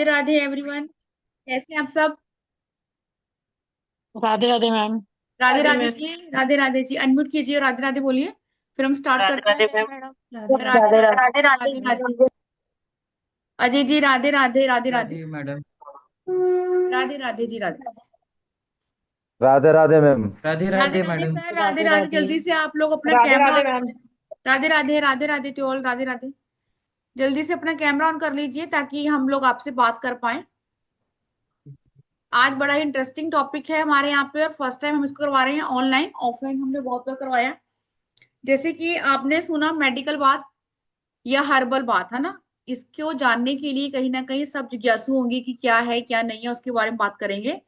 Radhe Radhe everyone. कैसे हैं आप सब? राधे राधे मैम। राधे राधे राधे मैम। जी, राधे राधे जी, अनम्यूट कीजिए और राधे राधे बोलिए। फिर हम स्टार्ट राधे करते राधे हैं। Ma'am. Madam. Radhe Radhe Radhe Radhe. Radhe Radhe Radhe. Ajay ji Radhe Radhe Radhe Radhe. Radhe madam. Radhe Radhe ji Radhe. Radhe Radhe ma'am. Radhe Radhe Radhe Radhe madam. Sir, Radhe Radhe Radhe. Radhe. जल्दी से आप लोग अपना राधे कैमरा राधे ऑन कर मैम। लीजिए। Radhe Radhe to all, Radhe Radhe. जल्दी से अपना कैमरा ऑन कर लीजिए ताकि हम लोग आपसे बात कर पाए। आज बड़ा ही इंटरेस्टिंग टॉपिक है हमारे यहाँ पे और फर्स्ट टाइम हम इसको करवा रहे हैं ऑनलाइन। ऑफलाइन हमने बहुत बार करवाया। जैसे कि आपने सुना मेडिकल बात या हर्बल बात, है ना। इसको जानने के लिए कहीं ना कहीं सब जिज्ञासु होंगे कि क्या है क्या नहीं है, उसके बारे में बात करेंगे।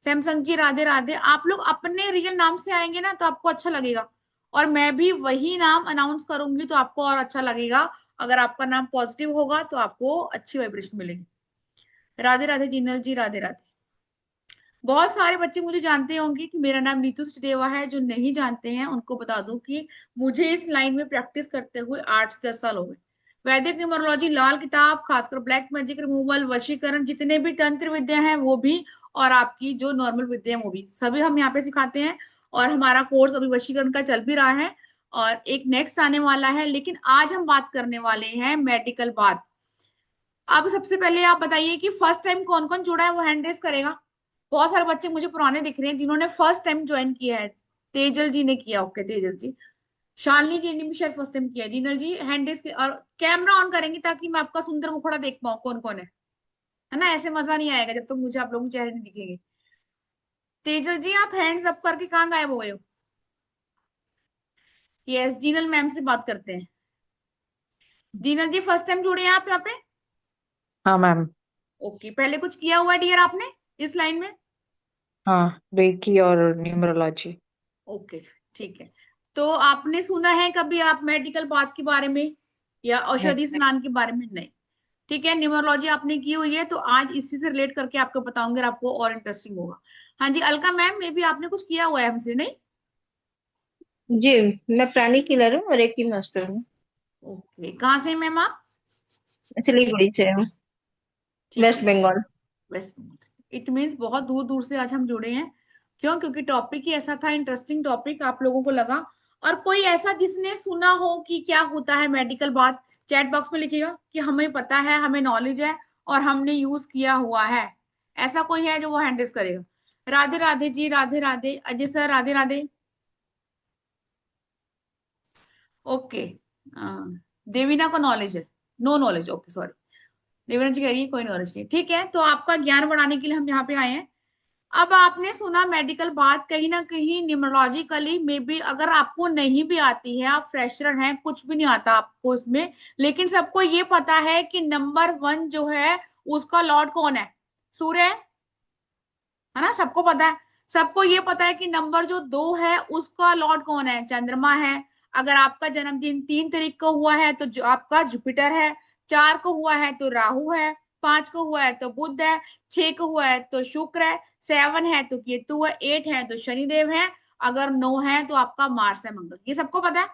सैमसंग जी राधे राधे। आप लोग अपने रियल नाम से आएंगे ना तो आपको अच्छा लगेगा, और मैं भी वही नाम अनाउंस करूंगी तो आपको और अच्छा लगेगा। अगर आपका नाम पॉजिटिव होगा तो आपको अच्छी वाइब्रेशन मिलेगी। राधे राधे जिनल जी राधे राधे। बहुत सारे बच्चे मुझे जानते होंगे कि मेरा नाम नीतू सचदेवा है। जो नहीं जानते हैं उनको बता दूं कि मुझे इस लाइन में प्रैक्टिस करते हुए 8 से 10 साल हो गए। वैदिक न्यूमरोलॉजी लाल किताब, खासकर ब्लैक मैजिक रिमूवल, वशीकरण, जितने भी तंत्र विद्या हैं वो भी, और आपकी जो नॉर्मल विद्या है वो भी, सभी हम यहाँ पे सिखाते हैं। और हमारा कोर्स अभी वशीकरण का चल भी रहा है और एक नेक्स्ट आने वाला है। लेकिन आज हम बात करने वाले हैं मेडिकल बात। अब सबसे पहले आप बताइए कि फर्स्ट टाइम कौन कौन जुड़ा है, वो हैंड रेस करेगा। बहुत सारे बच्चे मुझे पुराने दिख रहे हैं जिन्होंने फर्स्ट टाइम ज्वाइन किया है। तेजल जी ने किया, ओके तेजल जी। शालिनी जी ने भी शायद फर्स्ट टाइम किया है। जिनल जी हैंड रेस और कैमरा ऑन करेंगे ताकि मैं आपका सुंदर मुखड़ा देख पाऊँ कौन कौन है ना। ऐसे मजा नहीं आएगा जब तक मुझे आप लोगों के चेहरे नहीं दिखेंगे। तेजल जी आप हैंड्स अप करके कहाँ गायब हो गए हो? यस, जीनल मैम से बात करते हैं। जीनल जी फर्स्ट टाइम जुड़े हैं आप यहाँ पे? हाँ मैम। ओके, पहले कुछ किया हुआ है डियर आपने इस लाइन में? हाँ, रेकी और न्यूमरोलॉजी। ओके, ठीक है। तो आपने सुना है कभी आप मेडिकल बात के बारे में या नहीं। औषधि स्नान के बारे में? नहीं। ठीक है, न्यूमरोलॉजी आपने की हुई है तो आज इसी से रिलेट करके आपको बताऊंगी और आपको और इंटरेस्टिंग होगा। हाँ जी अलका मैम, मे भी आपने कुछ किया हुआ है हमसे, नहीं? जी, मैं प्राणी किलर हूँ और एक ही मास्टर हूँ। ओके, कहाँ से मैम आप? सिलीगुड़ी से हूँ, ठीक वेस्ट है। Bengal. West Bengal. It means बहुत दूर दूर से आज हम जुड़े हैं। क्यों? क्योंकि टॉपिक ही ऐसा था, इंटरेस्टिंग टॉपिक आप लोगों को लगा। और कोई ऐसा जिसने सुना हो कि क्या होता है मेडिकल बात, चैट बॉक्स में लिखिएगा कि हमें पता है, हमें नॉलेज है और हमने यूज किया हुआ है। ऐसा कोई है जो वो हैंडल करेगा? राधे राधे जी राधे राधे। अजय सर राधे राधे। ओके। देवीना को नॉलेज है? No knowledge, okay sorry. Devina ji कह रही है कोई नॉलेज नहीं। ठीक है, तो आपका ज्ञान बढ़ाने के लिए हम यहाँ पे आए हैं। अब आपने सुना मेडिकल बात, कहीं ना कहीं न्यूमरोलॉजिकली में भी अगर आपको नहीं भी आती है, आप फ्रेशर हैं, कुछ भी नहीं आता आपको इसमें, लेकिन सबको ये पता है कि नंबर 1 जो है उसका लॉर्ड कौन है? सूर्य है ना, सबको पता है। सबको ये पता है कि नंबर जो 2 है उसका लॉर्ड कौन है? चंद्रमा है। अगर आपका जन्मदिन 3 तारीख को हुआ है तो जो आपका जुपिटर है। 4 को हुआ है तो राहु है। 5 को हुआ है तो बुध है। 6 को हुआ है तो शुक्र है। 7 है तो केतु है। 8 है तो शनिदेव है। अगर 9 है तो आपका मार्स है, मंगल। ये सबको पता है?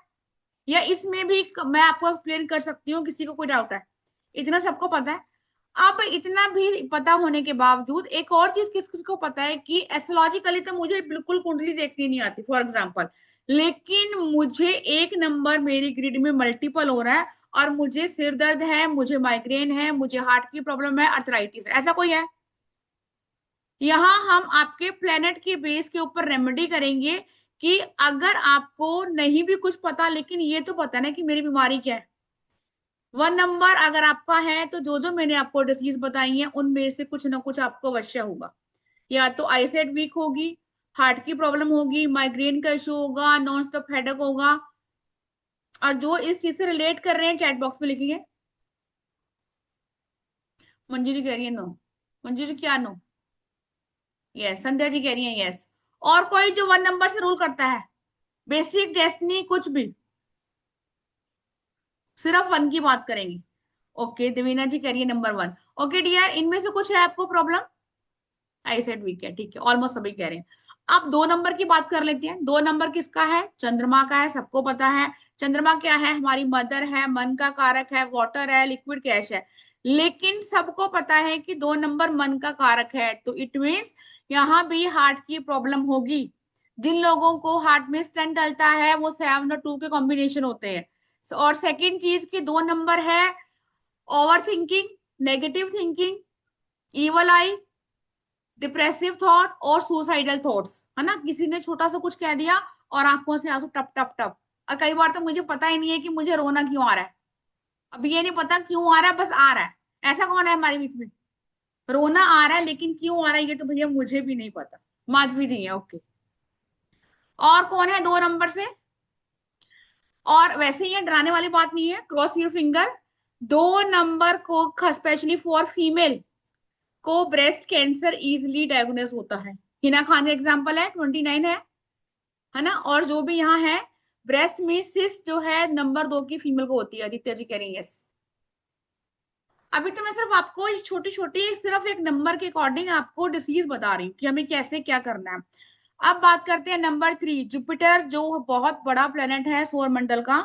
या इसमें भी मैं आपको एक्सप्लेन कर सकती हूँ, किसी को कोई डाउट है? इतना सबको पता है। अब इतना भी पता होने के बावजूद एक और चीज किस किस को पता है कि एस्ट्रोलॉजिकली तो मुझे बिल्कुल कुंडली देखनी नहीं आती फॉर एग्जांपल, लेकिन मुझे एक नंबर मेरी ग्रिड में मल्टीपल हो रहा है और मुझे सिर दर्द है, मुझे माइग्रेन है, मुझे हार्ट की प्रॉब्लम है, अर्थराइटिस है। ऐसा कोई है? यहाँ हम आपके प्लेनेट के बेस के ऊपर रेमेडी करेंगे कि अगर आपको नहीं भी कुछ पता, लेकिन ये तो पता ना कि मेरी बीमारी क्या है। 1 नंबर अगर आपका है तो जो जो मैंने आपको डिसीज बताई है उनमें से कुछ ना कुछ आपको अवश्य होगा। या तो आईसाइट वीक होगी, हार्ट की प्रॉब्लम होगी, माइग्रेन का इशू होगा, नॉन स्टॉप हेडेक होगा। और जो इस चीज से रिलेट कर रहे हैं चैट बॉक्स में लिखिए। मंजू जी कह रही है नो। मंजू जी क्या नो? यस, संध्या जी कह रही है यस। और कोई जो 1 नंबर से रूल करता है, बेसिक डेस्टिनी कुछ भी, सिर्फ 1 की बात करेंगी। ओके, देवीना जी कह रही है नंबर 1। ओके डियर, इनमें से कुछ है आपको प्रॉब्लम? आई सेड वीक है, ठीक है, ऑलमोस्ट सभी कह रहे हैं। अब 2 नंबर की बात कर लेते हैं। 2 नंबर किसका है? चंद्रमा का है, सबको पता है। चंद्रमा क्या है? हमारी मदर है, मन का कारक है, वाटर है, लिक्विड कैश है। लेकिन सबको पता है कि 2 नंबर मन का कारक है, तो इट मीन्स यहाँ भी हार्ट की प्रॉब्लम होगी। जिन लोगों को हार्ट में स्टेंट डलता है वो 7 और 2 के कॉम्बिनेशन होते हैं। और सेकंड चीज की 2 नंबर है over thinking, negative thinking, evil eye, depressive thought और सुसाइडल थॉट्स, है ना। किसी ने छोटा सा कुछ कह दिया और आंखों से आंसू टप टप टप। और कई बार तो मुझे पता ही नहीं है कि मुझे रोना क्यों आ रहा है, अब ये नहीं पता क्यों आ रहा है, बस आ रहा है। ऐसा कौन है हमारे बीच में, रोना आ रहा है लेकिन क्यों आ रहा है ये तो भैया मुझे भी नहीं पता। माधवी जी है, ओके। और कौन है 2 नंबर से? और वैसे ये डराने वाली बात नहीं है, क्रॉस योर फिंगर। 2 नंबर को स्पेशली फॉर फीमेल को ब्रेस्ट कैंसर इजिली डायग्नोस होता है। हिना खान का एग्जाम्पल है, 29 है ना। और जो भी यहाँ है ब्रेस्ट में सिस्ट जो है नंबर 2 की फीमेल को होती है। आदित्य जी कह रही है यस। अभी तो मैं सिर्फ आपको छोटी छोटी सिर्फ एक नंबर के अकॉर्डिंग आपको डिसीज बता रही हूँ कि हमें कैसे क्या करना है। अब बात करते हैं नंबर 3, जुपिटर, जो बहुत बड़ा प्लेनेट है सौर मंडल का।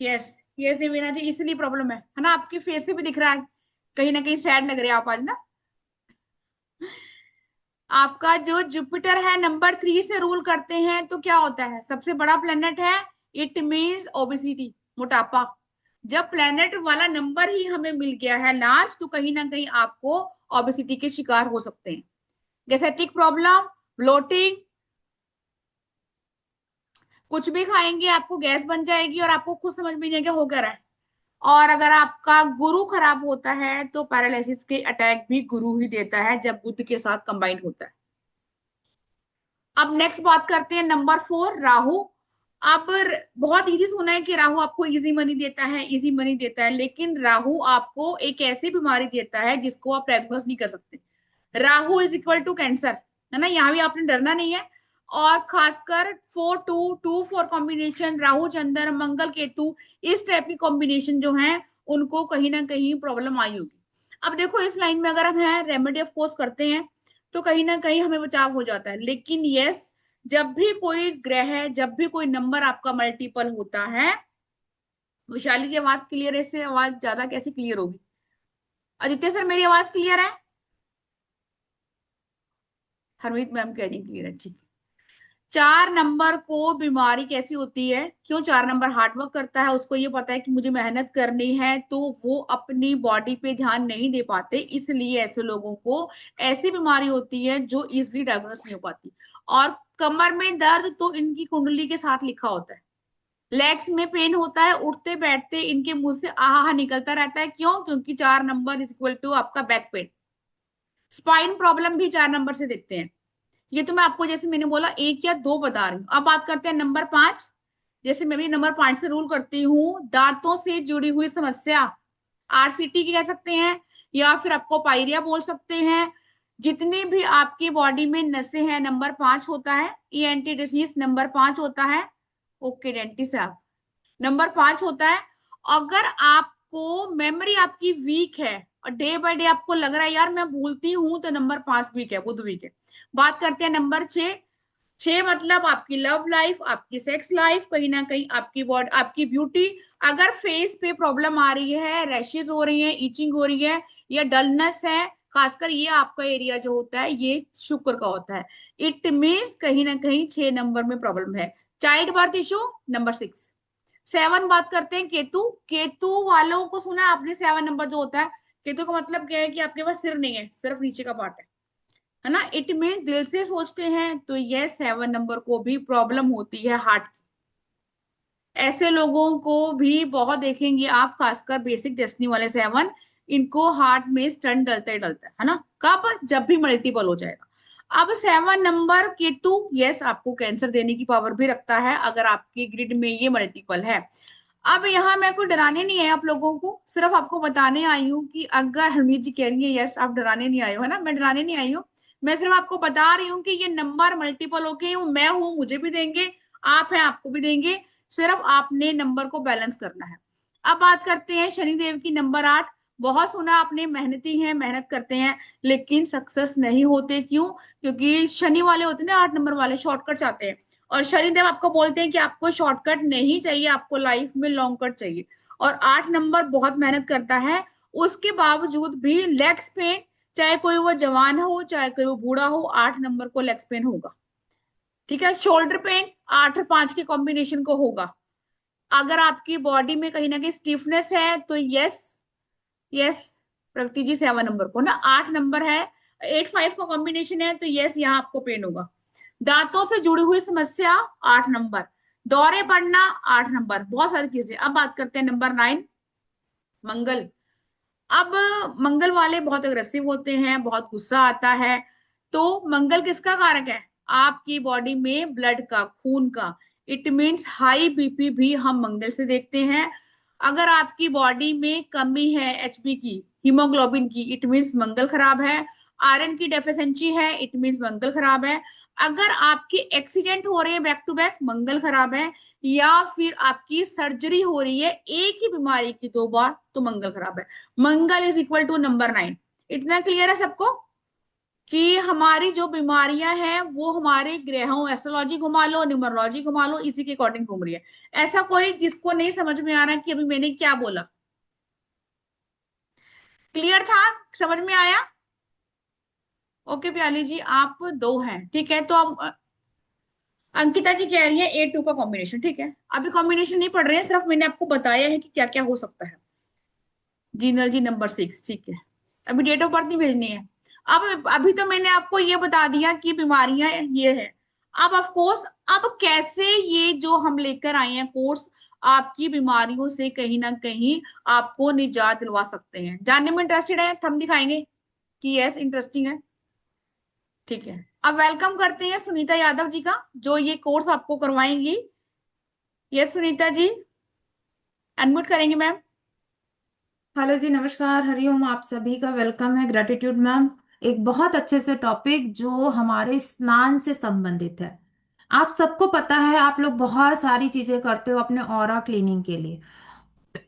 यस यस देवीना जी, इसलिए प्रॉब्लम है ना। आपके फेस से भी दिख रहा है, कहीं ना कहीं सैड लग रहे हैं आप आज ना। आपका जो जुपिटर है नंबर 3 से रूल करते हैं, तो क्या होता है, सबसे बड़ा प्लेनेट है। इट मीन्स ओबेसिटी, मोटापा। जब प्लेनेट वाला नंबर ही हमें मिल गया है लास्ट, तो कहीं ना कहीं आपको ओबेसिटी के शिकार हो सकते हैं। गैस्ट्रिक प्रॉब्लम, ब्लोटिंग, कुछ भी खाएंगे आपको गैस बन जाएगी और आपको खुद समझ में नहीं आएगा हो क्या रहा है। और अगर आपका गुरु खराब होता है तो पैरालिसिस के अटैक भी गुरु ही देता है जब बुध के साथ कंबाइंड होता है। अब नेक्स्ट बात करते हैं नंबर 4, राहु। अब बहुत इजी सुना है कि राहु आपको इजी मनी देता है, इजी मनी देता है, लेकिन राहु आपको एक ऐसी बीमारी देता है जिसको आप डायग्नोस नहीं कर सकते। Rahu is equal to cancer, है ना। यहाँ भी आपने डरना नहीं है। और खासकर 4-2-2-4 कॉम्बिनेशन, राहु चंद्र मंगल केतु, इस टाइप की कॉम्बिनेशन जो है उनको कहीं ना कहीं प्रॉब्लम आई होगी। अब देखो इस लाइन में अगर हम है रेमेडी ऑफ कोर्स करते हैं तो कहीं ना कहीं हमें बचाव हो जाता है। लेकिन यस, जब भी कोई ग्रह, जब भी कोई नंबर आपका मल्टीपल होता है, विशाली जी आवाज क्लियर है, इससे आवाज ज्यादा कैसे क्लियर होगी? आदित्य सर मेरी आवाज क्लियर है? हरमीत मैम कह रही क्लियर है, ठीक है। 4 नंबर को बीमारी कैसी होती है, क्यों 4 नंबर हार्डवर्क करता है, उसको ये पता है कि मुझे मेहनत करनी है, तो वो अपनी बॉडी पे ध्यान नहीं दे पाते, इसलिए ऐसे लोगों को ऐसी बीमारी होती है जो इजिली डायग्नोस नहीं हो पाती। और कमर में दर्द तो इनकी कुंडली के साथ लिखा होता है। लेग्स में पेन होता है, उठते बैठते इनके मुंह से आहा निकलता रहता है, क्यों? क्योंकि 4 नंबर इज इक्वल टू आपका बैक पेन। स्पाइन प्रॉब्लम भी 4 नंबर से देखते हैं। ये तो मैं आपको जैसे मैंने बोला 1 या 2 बता रही हूँ। अब बात करते हैं नंबर 5। जैसे मैं भी नंबर 5 से रूल करती हूँ, दांतों से जुड़ी हुई समस्या, आरसीटी कह सकते हैं या फिर आपको पायरिया बोल सकते हैं। जितनी भी आपकी बॉडी में नसें हैं नंबर 5 होता है। ईएनटी डिसीज नंबर 5 होता है। ओके डेंटिस्ट साहब, नंबर 5 होता है। अगर आपको मेमोरी आपकी वीक है और डे बाय डे आपको लग रहा है यार मैं भूलती हूँ, तो नंबर 5 वीक है, बुध वीक है। बात करते हैं नंबर 6। 6 मतलब आपकी लव लाइफ, आपकी सेक्स लाइफ, कहीं ना कहीं आपकी बॉडी, आपकी ब्यूटी। अगर फेस पे प्रॉब्लम आ रही है, रैशेज हो रही है, इचिंग हो रही है या डलनेस है, खासकर ये आपका एरिया जो होता है ये शुक्र का होता है। इट मीन्स कहीं ना कहीं 6 नंबर में प्रॉब्लम है। Child birth issue number 6। 7 बात करते हैं केतु। केतु वालों को सुना आपने 7 नंबर जो होता है, केतु का मतलब क्या है कि आपके पास सिर नहीं है, सिर्फ नीचे का पार्ट है ना। इट मीन दिल से सोचते हैं, तो ये 7 नंबर को भी प्रॉब्लम होती है हार्ट की। ऐसे लोगों को भी बहुत देखेंगे आप, खासकर बेसिक डेस्टिनी वाले 7, इनको हार्ट में स्टंट डलता ही डलता है ना। कब? जब भी मल्टीपल हो जाएगा। अब 7 नंबर केतु यस आपको कैंसर देने की पावर भी रखता है अगर आपके ग्रिड में ये मल्टीपल है। अब यहाँ मैं कोई डराने नहीं है आप लोगों को, सिर्फ आपको बताने आई हूँ कि अगर हरमीत जी कह रही है यस आप डराने नहीं आए हो, है ना। मैं डराने नहीं आई हूँ, मैं सिर्फ आपको बता रही हूँ कि ये नंबर मल्टीपल होके मैं हूं मुझे भी देंगे, आप हैं आपको भी देंगे, सिर्फ आपने नंबर को बैलेंस करना है। अब बात करते हैं शनिदेव की नंबर 8। बहुत सुना आपने, मेहनती हैं, मेहनत करते हैं लेकिन सक्सेस नहीं होते, क्यों? क्योंकि शनि वाले होते हैं ना 8 नंबर वाले, शॉर्टकट चाहते हैं। और शनिदेव आपको बोलते हैं कि आपको शॉर्टकट नहीं चाहिए, आपको लाइफ में लॉन्ग कट चाहिए। और 8 नंबर बहुत मेहनत करता है उसके बावजूद भी लेग्स पेन, चाहे कोई वो जवान हो चाहे कोई वो बूढ़ा हो, 8 नंबर को लेग्स पेन होगा। ठीक है, शोल्डर पेन 8 और 5 के कॉम्बिनेशन को होगा। अगर आपकी बॉडी में कहीं ना कहीं स्टिफनेस है तो यस, यस प्रगति जी 7 नंबर को ना, 8 नंबर है, 8 5 का कॉम्बिनेशन है तो यस यहाँ आपको पेन होगा। दांतों से जुड़ी हुई समस्या 8 नंबर, दौरे पड़ना 8 नंबर, बहुत सारी चीजें। अब बात करते हैं नंबर 9, मंगल। अब मंगल वाले बहुत अग्रेसिव होते हैं, बहुत गुस्सा आता है। तो मंगल किसका कारक है? आपकी बॉडी में ब्लड का, खून का। इट मीन्स हाई बीपी भी हम मंगल से देखते हैं। अगर आपकी बॉडी में कमी है एचबी की, हीमोग्लोबिन की, इट मीन्स मंगल खराब है। आयरन की डेफिशिएंसी है, इट मीन्स मंगल खराब है। अगर आपके एक्सीडेंट हो रहे हैं बैक टू बैक, मंगल खराब है। या फिर आपकी सर्जरी हो रही है एक ही बीमारी की 2 बार, तो मंगल खराब है। मंगल इज इक्वल टू नंबर 9। इतना क्लियर है सबको कि हमारी जो बीमारियां हैं वो हमारे ग्रहों, एस्ट्रोलॉजी घुमा लो, न्यूमरोलॉजी घुमा लो, इसी के अकॉर्डिंग घूम रही है। ऐसा कोई जिसको नहीं समझ में आ रहा कि अभी मैंने क्या बोला? क्लियर था? समझ में आया? ओके प्याली जी, आप 2 हैं, ठीक है। तो अब अंकिता जी कह रही है A2 का कॉम्बिनेशन, ठीक है। अभी कॉम्बिनेशन नहीं पढ़ रहे हैं, सिर्फ मैंने आपको बताया है कि क्या क्या हो सकता है। जीनल जी नंबर 6, ठीक है। अभी डेट ऑफ बर्थ नहीं भेजनी है। अब अभी तो मैंने आपको ये बता दिया कि बीमारियां ये है। अब ऑफ कोर्स, अब कैसे ये जो हम लेकर आए हैं कोर्स आपकी बीमारियों से कहीं ना कहीं आपको निजात दिलवा सकते हैं। जानने में इंटरेस्टेड है? थंब दिखाएंगे कि यस इंटरेस्टिंग है, ठीक है। अब वेलकम करते हैं सुनीता यादव जी का, जो ये कोर्स आपको करवाएंगी। यस सुनीता जी, अनम्यूट करेंगे मैम। हेलो जी, नमस्कार, हरिओम। आप सभी का वेलकम है। ग्रेटिट्यूड मैम, एक बहुत अच्छे से टॉपिक जो हमारे स्नान से संबंधित है। आप सबको पता है, आप लोग बहुत सारी चीजें करते हो अपने ऑरा क्लीनिंग के लिए।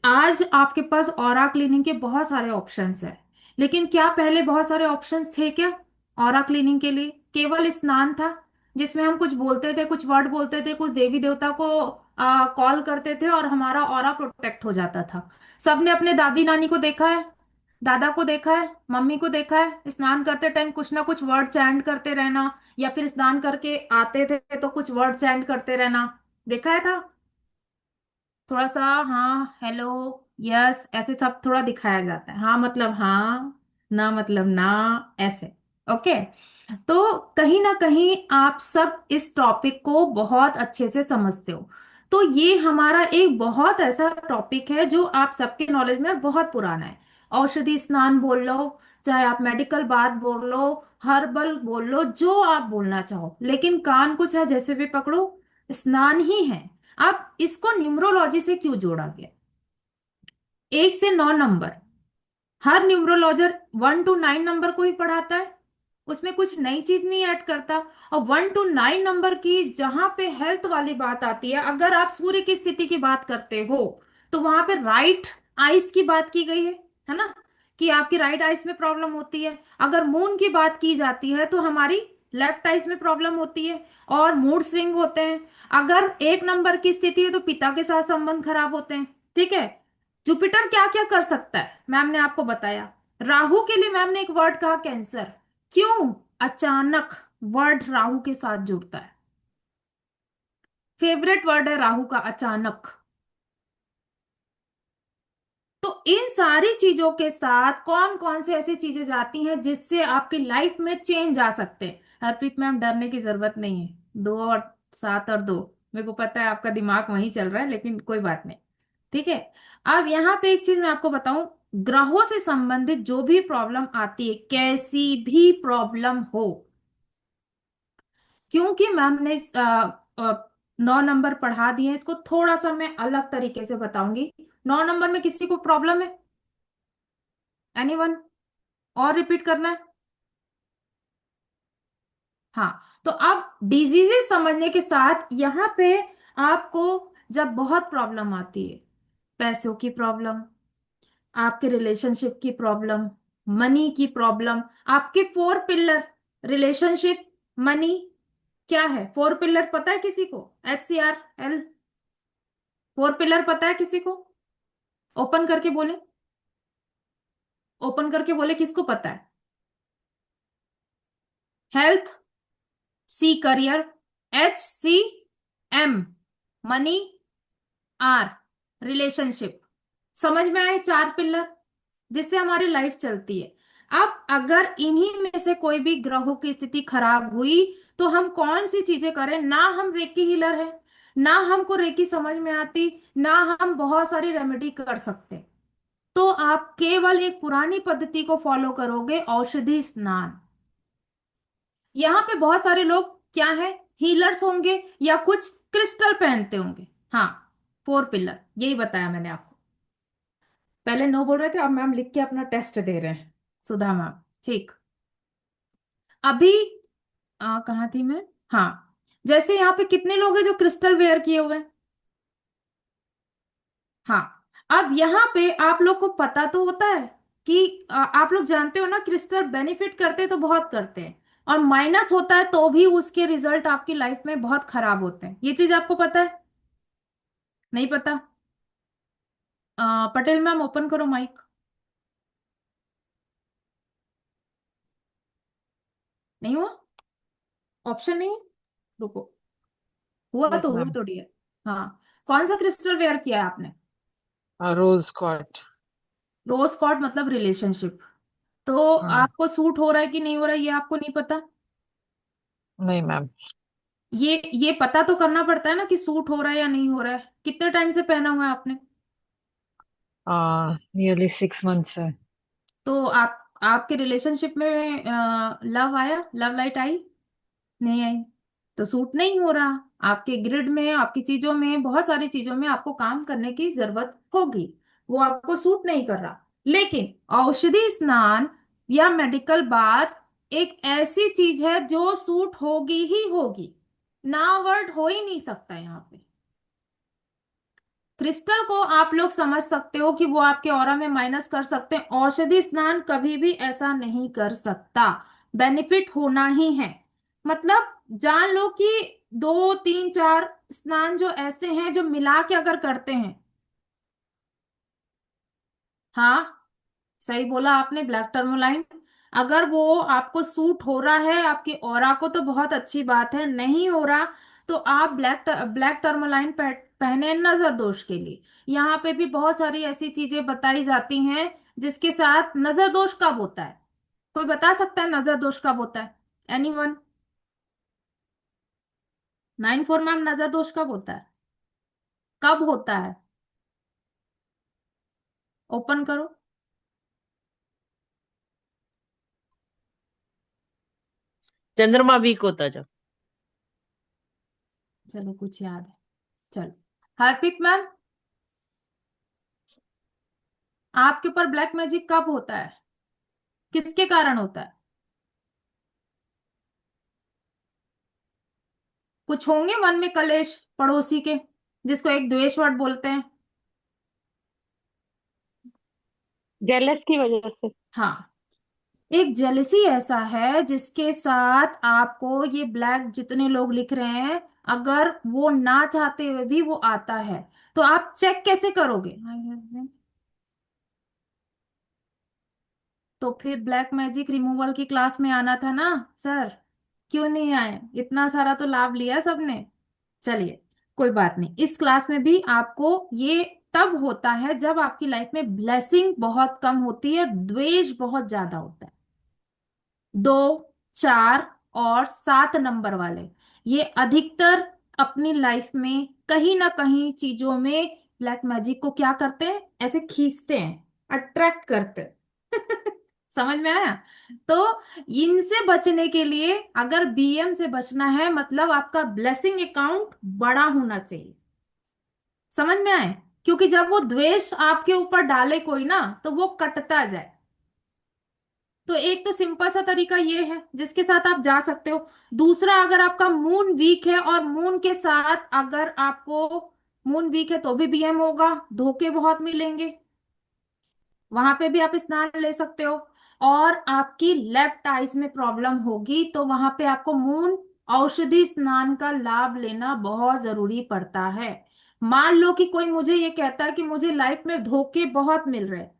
आज आपके पास ऑरा क्लीनिंग के बहुत सारे ऑप्शंस हैं, लेकिन क्या पहले बहुत सारे ऑप्शंस थे क्या? ऑरा क्लीनिंग के लिए केवल स्नान था जिसमें हम कुछ बोलते थे, कुछ वर्ड बोलते थे, कुछ देवी देवता को कॉल करते थे और हमारा ऑरा प्रोटेक्ट हो जाता था। सबने अपने दादी नानी को देखा है, दादा को देखा है, मम्मी को देखा है, स्नान करते टाइम कुछ ना कुछ वर्ड चैंट करते रहना, या फिर स्नान करके आते थे तो कुछ वर्ड चैंट करते रहना। देखा है था? थोड़ा सा हाँ, हेलो, यस, ऐसे सब थोड़ा दिखाया जाता है। हाँ मतलब हाँ, ना मतलब ना, ऐसे। ओके। तो कहीं ना कहीं आप सब इस टॉपिक को बहुत अच्छे से समझते हो। तो ये हमारा एक बहुत ऐसा टॉपिक है जो आप सबके नॉलेज में बहुत पुराना है। औषधि स्नान बोल लो, चाहे आप मेडिकल बात बोल लो, हर्बल बोल लो, जो आप बोलना चाहो, लेकिन कान को चाहे जैसे भी पकड़ो, स्नान ही है। अब इसको न्यूमरोलॉजी से क्यों जोड़ा गया? 1 से 9 number, her numerologer 1 to 9 number को ही पढ़ाता है, उसमें कुछ नई चीज नहीं ऐड करता। और 1 to 9 नंबर की जहां पे हेल्थ वाली बात आती है, अगर आप सूर्य की स्थिति की बात करते हो तो वहां पे राइट आइस की बात की गई है ना, कि आपकी राइट आइस में प्रॉब्लम होती है। अगर मून की बात की जाती है तो हमारी लेफ्ट आइस में प्रॉब्लम होती है और मूड स्विंग होते हैं। अगर 1 नंबर की स्थिति है तो पिता के साथ संबंध खराब होते हैं। ठीक है। जुपिटर क्या क्या कर सकता है मैम ने आपको बताया। राहु के लिए मैम ने एक वर्ड कहा, कैंसर। क्यों? अचानक वर्ड राहु के साथ जुड़ता है। फेवरेट वर्ड है राहु का, अचानक। तो इन सारी चीजों के साथ कौन कौन से ऐसी चीजें जाती हैं जिससे आपकी लाइफ में चेंज आ सकते हैं? हरप्रीत मैम, डरने की जरूरत नहीं है। 2 और 7 और 2, मेरे को पता है आपका दिमाग वहीं चल रहा है, लेकिन कोई बात नहीं। ठीक है। अब यहाँ पे एक चीज मैं आपको बताऊं, ग्रहों से संबंधित जो भी प्रॉब्लम आती है, कैसी भी प्रॉब्लम हो, क्योंकि मैम ने 9 नंबर पढ़ा दिए हैं, इसको थोड़ा सा मैं अलग तरीके से बताऊंगी। 9 नंबर में किसी को प्रॉब्लम है? एनीवन? और रिपीट करना है? हाँ। तो अब डिजीजेस समझने के साथ यहाँ पे आपको जब बहुत प्रॉब्लम आती है, पैसों की प्रॉब्लम, आपके रिलेशनशिप की प्रॉब्लम, मनी की प्रॉब्लम, आपके 4 पिलर, रिलेशनशिप, मनी, क्या है 4 पिलर पता है किसी को? HCRL 4 पिलर पता है किसी को? ओपन करके बोले। ओपन करके बोले, किसको पता है? Health, C career, H C M money, R relationship. समझ में आए? चार पिलर जिससे हमारी लाइफ चलती है। अब अगर इन्हीं में से कोई भी ग्रहों की स्थिति खराब हुई तो हम कौन सी चीजें करें? ना हम रेकी हीलर है, ना हमको रेकी समझ में आती, ना हम बहुत सारी रेमेडी कर सकते। तो आप केवल एक पुरानी पद्धति को फॉलो करोगे, औषधि स्नान। यहाँ पे बहुत सारे लोग क्या है, हीलर्स होंगे या कुछ क्रिस्टल पहनते होंगे। हाँ, फोर पिलर यही बताया मैंने आपको। पहले नो बोल रहे थे, अब मैम लिख के अपना टेस्ट दे रहे हैं, सुधा मैम। ठीक। अभी कहाँ थी मैं? हाँ, जैसे यहाँ पे कितने लोग हैं जो क्रिस्टल वेयर किए हुए हैं? हाँ। अब यहाँ पे आप लोग को पता तो होता है कि आप लोग जानते हो ना, क्रिस्टल बेनिफिट करते तो बहुत करते हैं, और माइनस होता है तो भी उसके रिजल्ट आपकी लाइफ में बहुत खराब होते हैं। ये चीज आपको पता है? नहीं पता? पटेल मैम ओपन करो माइक। नहीं हुआ? ऑप्शन नहीं? रुको, हुआ यस तो हुआ मैम। तो डियर। हाँ, कौन सा क्रिस्टल वेयर किया है आपने? रोज कॉट। रोज कॉर्ड मतलब रिलेशनशिप। तो हाँ। आपको सूट हो रहा है कि नहीं हो रहा है ये आपको नहीं पता? नहीं मैम। ये पता तो करना पड़ता है ना कि सूट हो रहा है या नहीं हो रहा है। कितने टाइम से पहना हुआ है आपने? नियरली 6 मंथ्स है। तो आप आपके रिलेशनशिप में लव आया, लव लाइट आई? नहीं आई। तो सूट नहीं हो रहा। आपके ग्रिड में, आपकी चीजों में, बहुत सारी चीजों में आपको काम करने की जरूरत होगी, वो आपको सूट नहीं कर रहा। लेकिन औषधि स्नान या मेडिकल बाथ एक ऐसी चीज है जो सूट होगी ही होगी, ना वर्ड हो ही नहीं सकता यहाँ पे। क्रिस्टल को आप लोग समझ सकते हो कि वो आपके ऑरा में माइनस कर सकते हैं, औषधि स्नान कभी भी ऐसा नहीं कर सकता। बेनिफिट होना ही है। मतलब जान लो कि दो तीन चार स्नान जो ऐसे हैं जो मिला के अगर करते हैं। हाँ, सही बोला आपने, ब्लैक टर्मोलाइन। अगर वो आपको सूट हो रहा है आपकी ऑरा को तो बहुत अच्छी बात है, नहीं हो रहा तो आप ब्लैक ब्लैक टर्मोलाइन पहने नजर दोष के लिए। यहाँ पे भी बहुत सारी ऐसी चीजें बताई जाती हैं जिसके साथ नजर दोष कब होता है। कोई बता सकता है नजर दोष कब होता है? एनीवन? 9-4 मैम, नजर दोष कब होता है? कब होता है? ओपन करो। चंद्रमा वीक होता जब। चलो कुछ याद है। चलो, हरप्रीत मैम, आपके ऊपर ब्लैक मैजिक कब होता है? किसके कारण होता है? कुछ होंगे मन में कलेश पड़ोसी के, जिसको एक द्वेष वर्ड बोलते हैं। जेलस की वजह से। हाँ, एक जेलसी ऐसा है जिसके साथ आपको ये ब्लैक जितने लोग लिख रहे हैं, अगर वो ना चाहते हुए भी वो आता है, तो आप चेक कैसे करोगे? तो फिर ब्लैक मैजिक रिमूवल की क्लास में आना था ना सर। क्यों नहीं आए? इतना सारा तो लाभ लिया सबने। चलिए, कोई बात नहीं, इस क्लास में भी आपको ये तब होता है जब आपकी लाइफ में ब्लेसिंग बहुत कम होती है, द्वेष बहुत ज्यादा होता है। 2, 4 और 7 नंबर वाले, ये अधिकतर अपनी लाइफ में कहीं ना कहीं चीजों में ब्लैक मैजिक को क्या करते हैं, ऐसे खींचते हैं, अट्रैक्ट करते हैं। समझ में आया? तो इनसे बचने के लिए, अगर बीएम से बचना है, मतलब आपका ब्लेसिंग अकाउंट बड़ा होना चाहिए। समझ में आए? क्योंकि जब वो द्वेष आपके ऊपर डाले कोई ना, तो वो कटता जाए। तो एक तो सिंपल सा तरीका ये है जिसके साथ आप जा सकते हो। दूसरा, अगर आपका मून वीक है और मून के साथ अगर आपको मून वीक है तो भी बीएम होगा, धोखे बहुत मिलेंगे, वहां पे भी आप स्नान ले सकते हो। और आपकी लेफ्ट आइज में प्रॉब्लम होगी तो वहां पे आपको मून औषधि स्नान का लाभ लेना बहुत जरूरी पड़ता है। मान लो कि कोई मुझे ये कहता है कि मुझे लाइफ में धोखे बहुत मिल रहे हैं,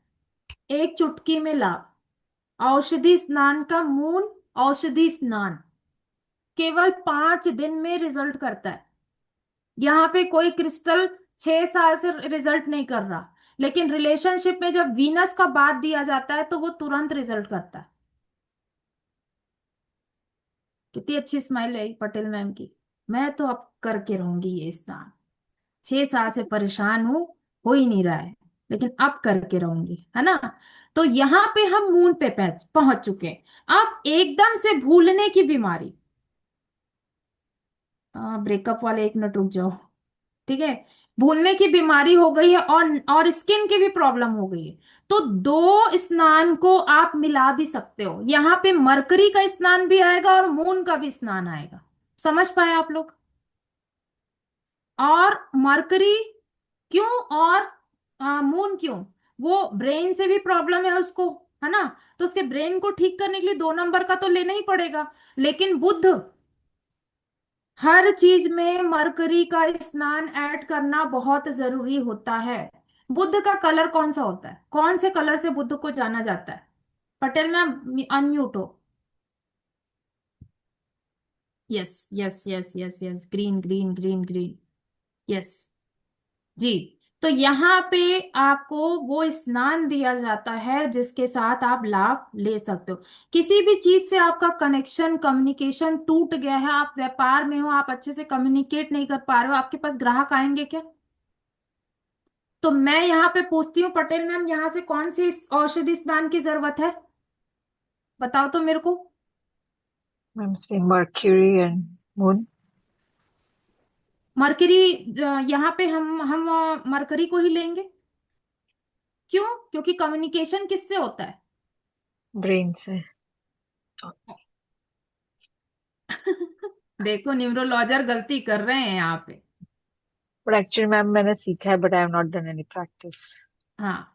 एक चुटकी में लाभ। औषधि स्नान का मूल औषधि स्नान केवल 5 दिन में रिजल्ट करता है। यहाँ पे कोई क्रिस्टल 6 साल से रिजल्ट नहीं कर रहा, लेकिन रिलेशनशिप में जब वीनस का बात दिया जाता है तो वो तुरंत रिजल्ट करता है। कितनी अच्छी स्माइल है पटेल मैम की। मैं तो अब करके रहूंगी ये स्नान, 6 साल से परेशान हूं, हो ही नहीं रहा है, लेकिन अब करके रहूंगी, है ना। तो यहाँ पे हम मून पे पहुंच चुके हैं। अब एकदम से भूलने की बीमारी, ब्रेकअप वाले 1 मिनट रुक जाओ, ठीक है। भूलने की बीमारी हो गई है और स्किन की भी प्रॉब्लम हो गई है, तो दो स्नान को आप मिला भी सकते हो। यहाँ पे मरकरी का स्नान भी आएगा और मून का भी स्नान आएगा। समझ पाए आप लोग? और मरकरी क्यों और मून क्यों? वो ब्रेन से भी प्रॉब्लम है उसको, है ना, तो उसके ब्रेन को ठीक करने के लिए 2 नंबर का तो लेना ही पड़ेगा। लेकिन बुध, हर चीज में मरकरी का स्नान ऐड करना बहुत जरूरी होता है। बुध का कलर कौन सा होता है? कौन से कलर से बुध को जाना जाता है? पटेल मैम अनम्यूट हो। Yes yes yes yes yes, green green green green, yes ji. तो यहाँ पे आपको वो स्नान दिया जाता है जिसके साथ आप लाभ ले सकते हो। किसी भी चीज से आपका कनेक्शन कम्युनिकेशन टूट गया है, आप व्यापार में हो, आप अच्छे से कम्युनिकेट नहीं कर पा रहे हो, आपके पास ग्राहक आएंगे क्या? तो मैं यहाँ पे पूछती हूँ पटेल मैम, यहाँ से कौन सी औषधि स्नान की जरूरत है? बताओ तो मेरे को। मैम से मर्क्यूरी एंड मून। मरकरी, यहाँ पे हम मरकरी को ही लेंगे। क्यों? क्योंकि कम्युनिकेशन किससे होता है? ब्रेन से। देखो न्यूरोलॉजर गलती कर रहे हैं यहाँ पे। बट एक्चुअली मैम मैंने सीखा है, but I have not done any practice. हाँ,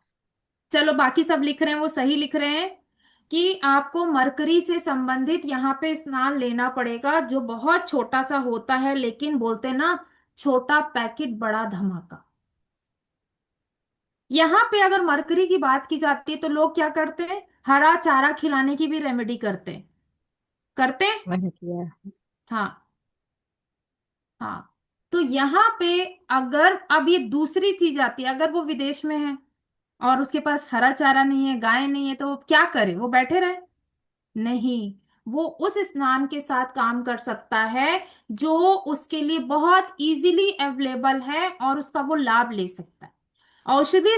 चलो बाकी सब लिख रहे हैं वो सही लिख रहे हैं कि आपको मरकरी से संबंधित यहाँ पे स्नान लेना पड़ेगा, जो बहुत छोटा सा होता है, लेकिन बोलते हैं ना, छोटा पैकेट बड़ा धमाका। यहाँ पे अगर मरकरी की बात की जाती है तो लोग क्या करते हैं? हरा चारा खिलाने की भी रेमेडी करते हैं, करते हैं। मैंने किया है। हाँ हाँ। तो यहाँ पे अगर अब ये दूसरी चीज आती है, अगर वो विदेश में है और उसके पास हरा चारा नहीं है, गाय नहीं है, तो वो क्या करे? वो बैठे रहे? नहीं, वो उस स्नान के साथ काम कर सकता है जो उसके लिए बहुत इजीली अवेलेबल है और उसका वो लाभ ले सकता है। औषधि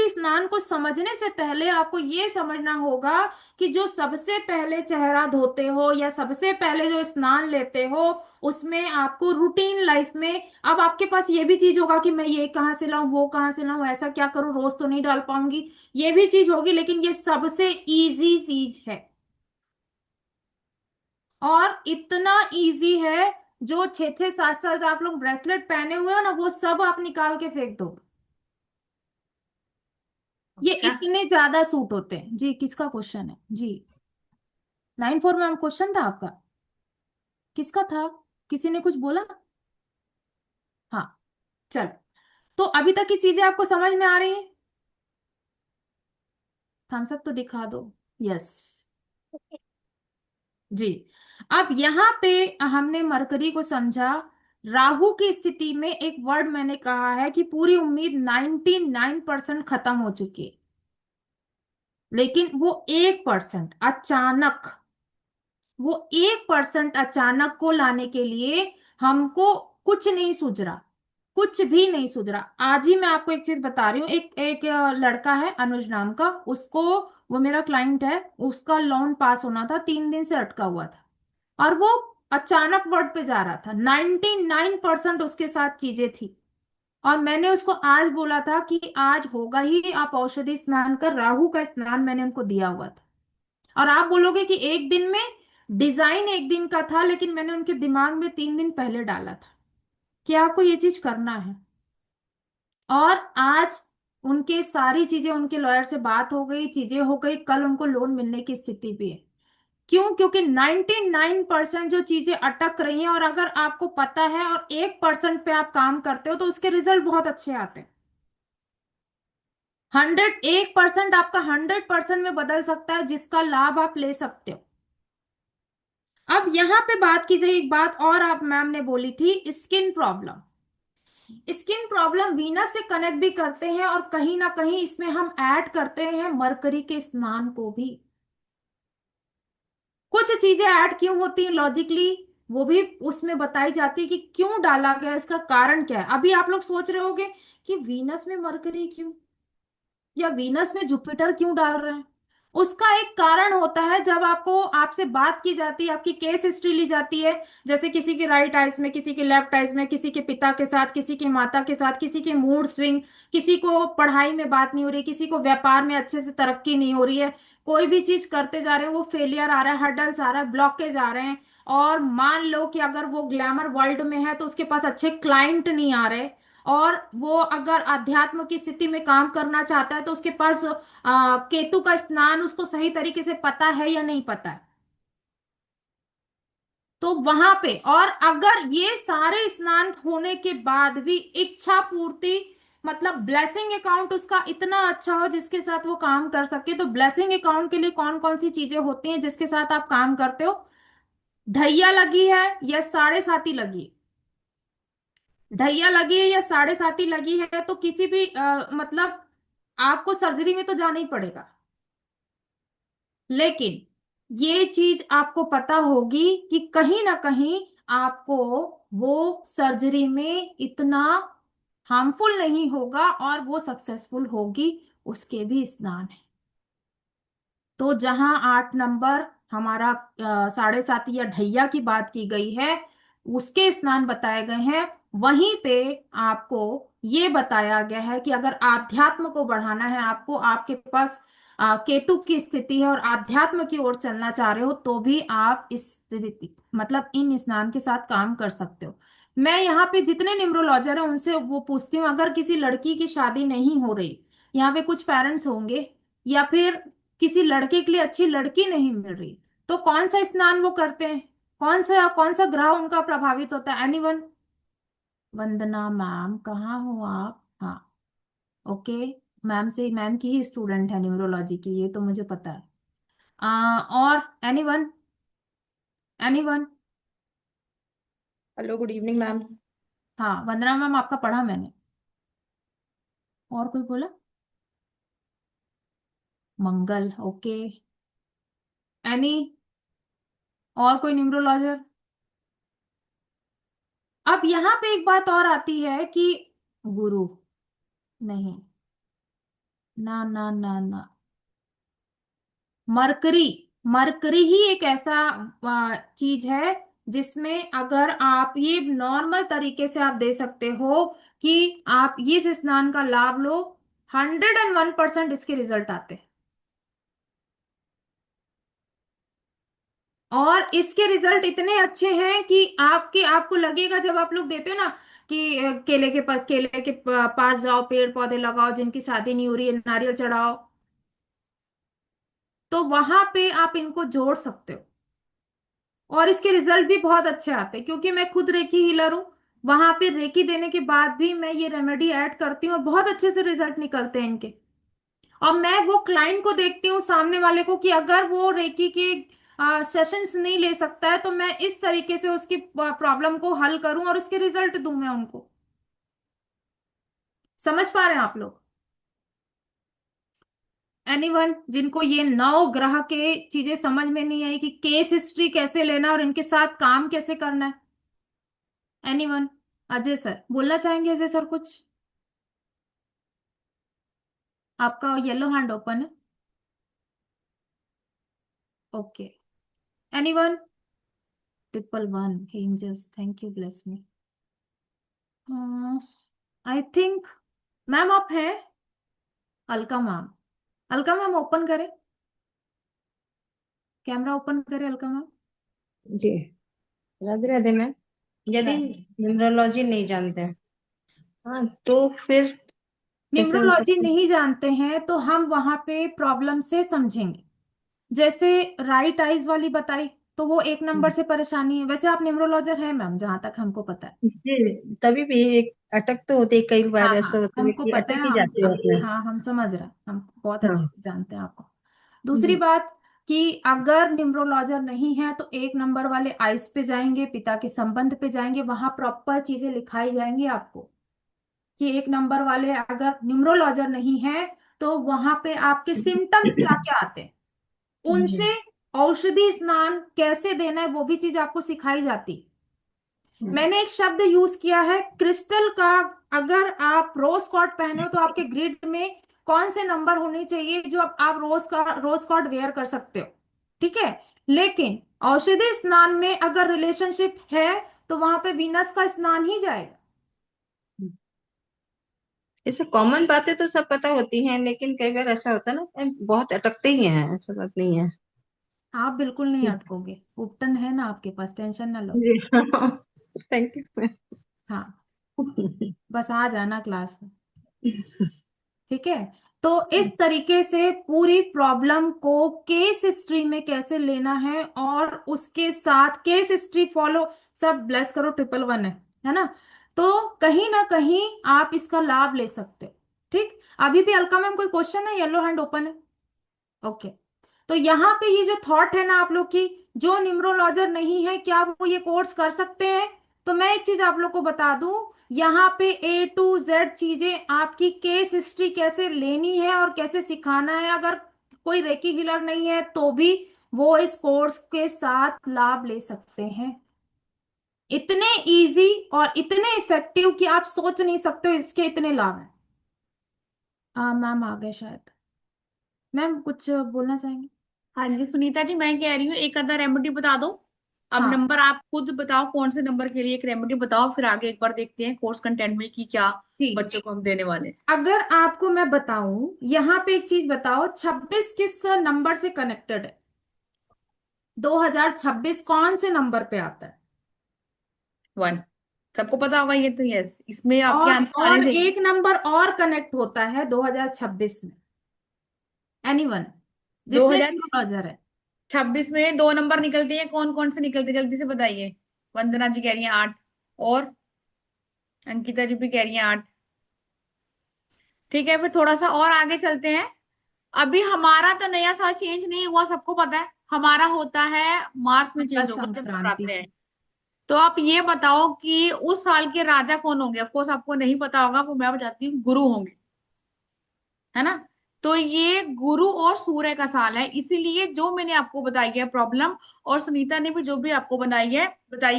स्नान को समझने से पहले आपको ये समझना होगा कि जो सबसे पहले चेहरा धोते हो या सबसे पहले जो स्नान लेते हो, उसमें आपको रूटीन लाइफ में, अब आपके पास ये भी चीज होगा कि मैं ये कहाँ से लाऊं, वो कहाँ से लाऊं, ऐसा क्या करूं, रोज तो नहीं डाल पाऊंगी, ये भी चीज होगी, लेकिन ये सबसे इजी चीज है। और इतना इजी है, जो 6 6 7 साल से आप लोग ब्रेसलेट पहने हुए हो ना, वो सब आप निकाल के फेंक दो। ये अच्छा। इतने ज्यादा सूट होते हैं जी। किसका क्वेश्चन है जी? 9 4 में क्वेश्चन था आपका? किसका था? किसी ने कुछ बोला? हाँ, चलो। तो अभी तक की चीजें आपको समझ में आ रही है? थम्स अप तो दिखा दो। यस जी। अब यहाँ पे हमने मरकरी को समझा। राहु की स्थिति में एक वर्ड मैंने कहा है कि पूरी उम्मीद 99% खत्म हो चुकी है, लेकिन वो 1% अचानक, वो 1% अचानक को लाने के लिए हमको कुछ नहीं सूझ रहा, कुछ भी नहीं सूझ रहा। आज ही मैं आपको एक चीज बता रही हूँ। एक एक लड़का है अनुज नाम का, उसको, वो मेरा क्लाइंट है, उसका लोन पास होना था, 3 दिन से अटका हुआ था, और वो अचानक वर्ड पे जा रहा था। 99% उसके साथ चीजें थी, और मैंने उसको आज बोला था कि आज होगा ही, आप औषधि स्नान कर, राहु का स्नान मैंने उनको दिया हुआ था। और आप बोलोगे कि एक दिन में, डिजाइन एक दिन का था, लेकिन मैंने उनके दिमाग में 3 दिन पहले डाला था कि आपको ये चीज करना है। और आज उनके सारी चीजें, उनके लॉयर से बात हो गई, चीजें हो गई, कल उनको लोन मिलने की स्थिति भी है। क्यों? क्योंकि 99% जो चीजें अटक रही हैं, और अगर आपको पता है और 1% पे आप काम करते हो तो उसके रिजल्ट बहुत अच्छे आते हैं। 101% आपका 100% में बदल सकता है, जिसका लाभ आप ले सकते हो। अब यहां पे बात की जाए, एक बात और आप मैम ने बोली थी, skin problem. Skin problem Venus से कनेक्ट भी करते हैं, और कहीं ना कहीं इसमें हम ऐड करते हैं मरकरी के स्नान को भी। कुछ चीजें ऐड क्यों होती हैं लॉजिकली, वो भी उसमें बताई जाती है कि क्यों डाला गया, इसका कारण क्या है। अभी आप लोग सोच रहे होंगे कि वीनस में मरकरी क्यों, या वीनस में जुपिटर क्यों डाल रहे हैं। उसका एक कारण होता है, जब आपको आपसे बात की जाती है, आपकी केस हिस्ट्री ली जाती है, जैसे किसी के राइट आइज में, किसी के लेफ्ट आइज में, किसी के पिता के साथ, किसी की माता के साथ, किसी के मूड स्विंग, किसी को पढ़ाई में बात नहीं हो रही, किसी को व्यापार में अच्छे से तरक्की नहीं हो रही है, कोई भी चीज करते जा रहे हैं वो फेलियर आ रहा है, हर्डल्स आ रहा है, ब्लॉकेज आ रहे हैं। और मान लो कि अगर वो ग्लैमर वर्ल्ड में है तो उसके पास अच्छे क्लाइंट नहीं आ रहे, और वो अगर अध्यात्म की स्थिति में काम करना चाहता है तो उसके पास केतु का स्नान उसको सही तरीके से पता है या नहीं पता है। तो वहां पे, और अगर ये सारे स्नान होने के बाद भी इच्छा पूर्ति, मतलब ब्लेसिंग अकाउंट उसका इतना अच्छा हो जिसके साथ वो काम कर सके, तो ब्लेसिंग अकाउंट के लिए कौन कौन सी चीजें होती हैं जिसके साथ आप काम करते हो। ढैया लगी है या साढ़े साती लगी है, ढैया लगी है या साढ़े साती लगी है, तो किसी भी मतलब आपको सर्जरी में तो जाना ही पड़ेगा। लेकिन ये चीज आपको पता होगी कि कहीं ना कहीं आपको वो सर्जरी में इतना हार्मफुल नहीं होगा, और वो सक्सेसफुल होगी, उसके भी स्नान है। तो जहां 8 नंबर हमारा साढ़े सात या ढैया की बात की गई है, उसके स्नान बताए गए हैं, वहीं पे आपको ये बताया गया है कि अगर आध्यात्म को बढ़ाना है आपको, आपके पास केतु की स्थिति है और आध्यात्म की ओर चलना चाह रहे हो, तो भी आप इस स्थिति, मतलब इन स्नान के साथ काम कर सकते हो। मैं यहाँ पे जितने न्यूमरोलॉजर हैं उनसे वो पूछती हूँ, अगर किसी लड़की की शादी नहीं हो रही, यहाँ पे कुछ पेरेंट्स होंगे, या फिर किसी लड़के के लिए अच्छी लड़की नहीं मिल रही, तो कौन सा स्नान वो करते हैं, कौन सा ग्रह उनका प्रभावित होता है। एनीवन? वंदना मैम कहाँ हो आप? हाँ, ओके। मैम से, मैम की ही स्टूडेंट है न्यूमरोलॉजी की, ये तो मुझे पता है। और anyone? Anyone? Hello, good evening ma'am. हाँ वंदना मैम, आपका पढ़ा मैंने। और कोई बोला? मंगल, ओके। एनी और कोई न्यूमरोलॉजर? अब यहाँ पे एक बात और आती है कि गुरु, नहीं, ना ना ना ना, मरकरी। मरकरी ही एक ऐसा चीज है जिसमें अगर आप ये नॉर्मल तरीके से आप दे सकते हो कि आप इस स्नान का लाभ लो, 101% इसके रिजल्ट आते हैं। और इसके रिजल्ट इतने अच्छे हैं कि आपको लगेगा, जब आप लोग देते हो ना कि केले के पास जाओ, पेड़ पौधे लगाओ, जिनकी शादी नहीं हो रही है नारियल चढ़ाओ, तो वहां पे आप इनको जोड़ सकते हो, और इसके रिजल्ट भी बहुत अच्छे आते हैं। क्योंकि मैं खुद रेकी हीलर हूँ, वहां पे रेकी देने के बाद भी मैं ये रेमेडी ऐड करती हूँ, और बहुत अच्छे से रिजल्ट निकलते हैं इनके। और मैं वो क्लाइंट को देखती हूँ, सामने वाले को, कि अगर वो रेकी के सेशंस नहीं ले सकता है, तो मैं इस तरीके से उसकी प्रॉब्लम को हल करूं और उसके रिजल्ट दूं मैं उनको। समझ पा रहे हैं आप लोग? एनीवन जिनको ये 9 ग्रह के चीजें समझ में नहीं आई कि केस हिस्ट्री कैसे लेना और इनके साथ काम कैसे करना है? एनीवन? अजय सर बोलना चाहेंगे? अजय सर कुछ? आपका येलो हैंड ओपन है। Okay. Anyone? 111 angels, thank you, bless me. I think ma'am आप हैं? Alka ma'am, Alka ma'am open करें, कैमरा ओपन करें अलका मैम। जी, राधे राधे मैम। यदि राइट। न्यूमरोलॉजी नहीं जानते हैं, हाँ, तो फिर कैसे हो न्यूमरोलॉजी सकती है? नहीं जानते हैं तो हम वहां पे प्रॉब्लम से समझेंगे। जैसे राइट आइज वाली बताई, तो वो एक नंबर से परेशानी है। वैसे आप न्यूमरोलॉजर हैं मैम, जहां तक हमको पता है। जी, तभी भी एक अटक तो होते, कई बार हाँ हाँ, ऐसा होता है हमको कि पता अटक है, ही हम जाते होते हैं। हाँ हम समझ रहे हैं, हम बहुत अच्छे हाँ से जानते हैं आपको। दूसरी जी बात कि अगर न्यूमरोलॉजर नहीं है तो एक नंबर वाले आइस पे जाएंगे, पिता के संबंध पे जाएंगे, वहां प्रॉपर चीजें लिखाई जाएंगी आपको कि एक नंबर वाले अगर न्यूमरोलॉजर नहीं है तो वहां पे आपके सिम्टम्स क्या क्या आते हैं, जी उनसे औषधि स्नान कैसे देना है वो भी चीज आपको सिखाई जाती। मैंने एक शब्द यूज किया है क्रिस्टल का। अगर आप रोज कॉर्ड पहने हो तो आपके ग्रिड में कौन से नंबर होने चाहिए जो आप रोज कॉर्ड वेयर कर सकते हो, ठीक है। लेकिन औषधि स्नान में अगर रिलेशनशिप है तो वहां पे वीनस का स्नान ही जाएगा। ऐसे कॉमन बातें तो सब पता होती हैं, लेकिन कई बार ऐसा होता है ना, बहुत अटकते ही हैं, ऐसा बात नहीं है। आप बिल्कुल नहीं अटकोगे, उपटन है ना आपके पास, टेंशन ना लो। जी थैंक यू। हाँ, बस आ जाना क्लास में, ठीक है। तो इस तरीके से पूरी प्रॉब्लम को केस हिस्ट्री में कैसे लेना है और उसके साथ केस हिस्ट्री फॉलो, सब ब्लेस करो 111 है ना। तो कहीं ना कहीं आप इसका लाभ ले सकते हो, ठीक। अभी भी अलका मैम कोई क्वेश्चन है? येलो हैंड ओपन है, ओके। तो यहाँ पे ये जो थॉट है ना आप लोग की, जो न्यूमरोलॉजर नहीं है क्या वो ये कोर्स कर सकते हैं? तो मैं एक चीज आप लोग को बता दूं, यहाँ पे A to Z चीजें आपकी केस हिस्ट्री कैसे लेनी है और कैसे सिखाना है, अगर कोई रेकी हीलर नहीं है तो भी वो इस कोर्स के साथ लाभ ले सकते हैं। इतने इजी और इतने इफेक्टिव कि आप सोच नहीं सकते हो इसके इतने लाभ हैं। मैम आ गए शायद, मैम कुछ बोलना चाहेंगे? हाँ जी सुनीता जी, मैं कह रही हूँ एक आधा रेमेडी बता दो। अब हाँ नंबर आप खुद बताओ, कौन से नंबर के लिए एक रेमेडी बताओ, फिर आगे एक बार देखते हैं कोर्स कंटेंट में कि क्या ठीक, बच्चों को हम देने वाले हैं। अगर आपको मैं बताऊं, यहाँ पे एक चीज बताओ, 26 किस नंबर से कनेक्टेड है? 2026 कौन से नंबर पे आता है? 1, सबको पता होगा ये तो, यस इसमें आपके और आंसर आने और चाहिए। एक नंबर और कनेक्ट होता है 2026 में, एनीवन, जितने 2026 न्यूमरोलॉजर है। में दो नंबर निकलते हैं, कौन कौन से निकलते हैं जल्दी से बताइए। वंदना जी कह रही है 8, और अंकिता जी भी कह रही है 8। ठीक है, फिर थोड़ा सा और आगे चलते हैं। अभी हमारा तो नया साल चेंज नहीं हुआ, सबको पता है। हमारा होता है मार्च में, मकर चेंज होगा जब संक्रांति नवरात्रे से। हैं। तो आप ये बताओ कि उस साल के राजा कौन होंगे। ऑफ कोर्स आपको नहीं पता होगा, वो मैं बताती हूँ, गुरु होंगे, है ना। तो ये गुरु और सूर्य का साल है, इसीलिए जो मैंने आपको बताई है प्रॉब्लम, और सुनीता ने भी जो भी आपको बताई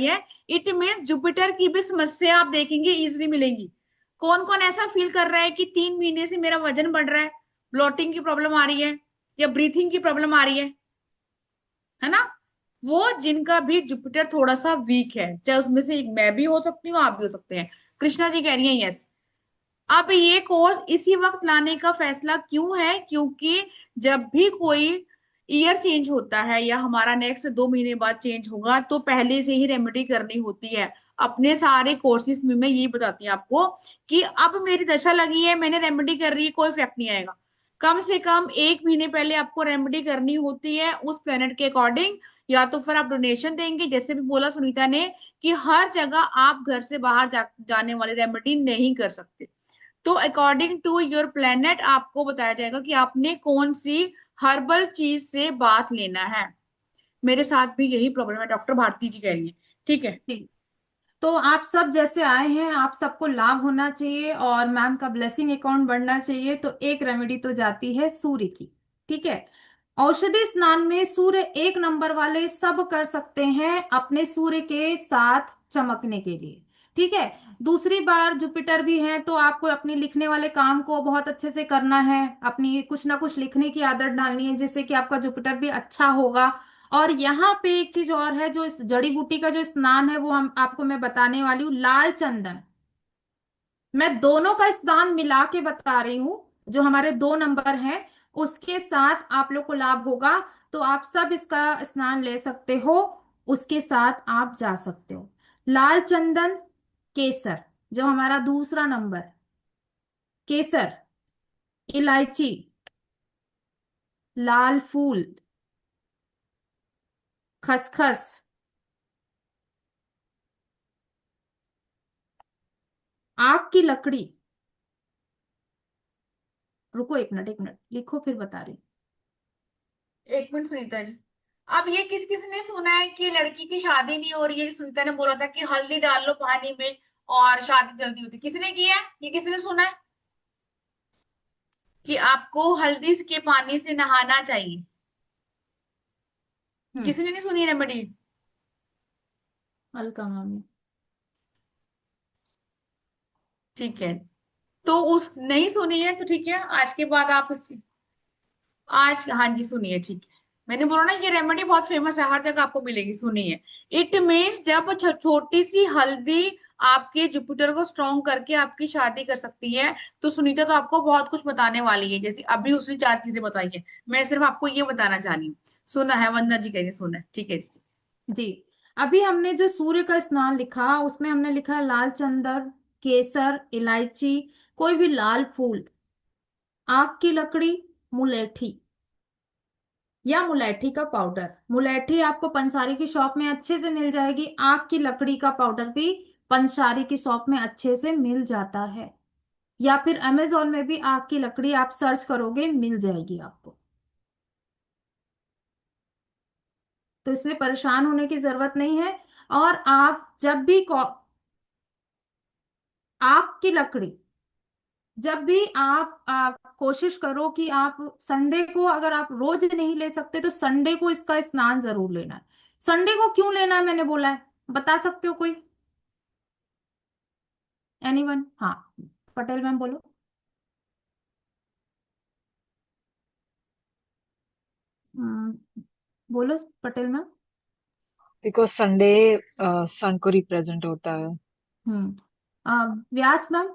है, इट मीन्स जुपिटर की भी समस्या आप देखेंगे इजिली मिलेंगी। कौन कौन ऐसा फील कर रहा है कि 3 महीने से मेरा वजन बढ़ रहा है, ब्लोटिंग की प्रॉब्लम आ रही है, या ब्रीथिंग की प्रॉब्लम आ रही है ना। वो जिनका भी जुपिटर थोड़ा सा वीक है, चाहे उसमें से एक मैं भी हो सकती हूँ, आप भी हो सकते हैं। कृष्णा जी कह रही है यस। अब ये कोर्स इसी वक्त लाने का फैसला क्यों है, क्योंकि जब भी कोई ईयर चेंज होता है या हमारा नेक्स्ट 2 महीने बाद चेंज होगा, तो पहले से ही रेमेडी करनी होती है। अपने सारे कोर्सेज में मैं यही बताती हूँ आपको कि अब मेरी दशा लगी है, मैंने रेमेडी कर रही है, कोई इफेक्ट नहीं आएगा। कम से कम 1 महीने पहले आपको रेमेडी करनी होती है उस प्लेनेट के अकॉर्डिंग। या तो फिर आप डोनेशन देंगे, जैसे भी बोला सुनीता ने कि हर जगह आप घर से बाहर जाने वाली रेमेडी नहीं कर सकते। तो अकॉर्डिंग टू योर प्लेनेट आपको बताया जाएगा कि आपने कौन सी हर्बल चीज से बात लेना है। मेरे साथ भी यही प्रॉब्लम है, डॉक्टर भारती जी कह रही है। ठीक है। ठीक, तो आप सब जैसे आए हैं आप सबको लाभ होना चाहिए और मैम का ब्लेसिंग अकाउंट बढ़ना चाहिए, तो एक रेमेडी तो जाती है सूर्य की, ठीक है। औषधि स्नान में सूर्य एक नंबर वाले सब कर सकते हैं अपने सूर्य के साथ चमकने के लिए, ठीक है। दूसरी बार जुपिटर भी है तो आपको अपने लिखने वाले काम को बहुत अच्छे से करना है, अपनी कुछ ना कुछ लिखने की आदत डालनी है जिससे कि आपका जुपिटर भी अच्छा होगा। और यहाँ पे एक चीज और है, जो इस जड़ी बूटी का जो स्नान है वो हम आपको मैं बताने वाली हूँ, लाल चंदन। मैं दोनों का स्नान मिला के बता रही हूँ, जो हमारे 2 नंबर हैं उसके साथ आप लोग को लाभ होगा। तो आप सब इसका स्नान ले सकते हो, उसके साथ आप जा सकते हो। लाल चंदन, केसर, जो हमारा दूसरा नंबर, केसर, इलायची, लाल फूल, खसखस, आग की लकड़ी। रुको, एक मिनट लिखो, फिर बता रही। एक मिनट सुनीता जी। अब ये किस किस ने सुना है कि लड़की की शादी नहीं हो रही है? सुनीता ने बोला था कि हल्दी डाल लो पानी में और शादी जल्दी होती। किसने किया है ये? किसने सुना है कि आपको हल्दी के पानी से नहाना चाहिए? हम्म। किसी ने नहीं सुनी रेमेडी? अलका मामी। ठीक है, तो उस नहीं सुनी है तो ठीक है, आज के बाद आप आज हाँ जी सुनिए, ठीक है। मैंने बोला ना ये रेमेडी बहुत फेमस है, हर जगह आपको मिलेगी, सुनिए। इट मीन्स जब छोटी सी हल्दी आपके जुपिटर को स्ट्रॉन्ग करके आपकी शादी कर सकती है। तो सुनीता तो आपको बहुत कुछ बताने वाली है, जैसे अभी उसने 4 चीजें बताई है। मैं सिर्फ आपको ये बताना चाह रही हूँ। सुना है, वंदना जी कह रही है, सुना है, ठीक है जी। जी। अभी हमने जो सूर्य का स्नान लिखा, उसमें हमने लिखा लाल चंदन, केसर, इलायची, कोई भी लाल फूल, आग की लकड़ी, मुलेठी या मुलेठी का पाउडर। मुलेठी आपको पंसारी की शॉप में अच्छे से मिल जाएगी। आग की लकड़ी का पाउडर भी पंसारी की शॉप में अच्छे से मिल जाता है, या फिर अमेजोन में भी आग की लकड़ी आप सर्च करोगे मिल जाएगी आपको। तो इसमें परेशान होने की जरूरत नहीं है। और आप जब भी आग की लकड़ी, जब भी आप कोशिश करो कि आप संडे को, अगर आप रोज नहीं ले सकते तो संडे को इसका स्नान जरूर लेना है। संडे को क्यों लेना है मैंने बोला है, बता सकते हो कोई? एनीवन? हाँ, पटेल मैम बोलो। बोलो पटेल मैम। बिकॉज संडे सन को रिप्रेजेंट होता है। व्यास मैम,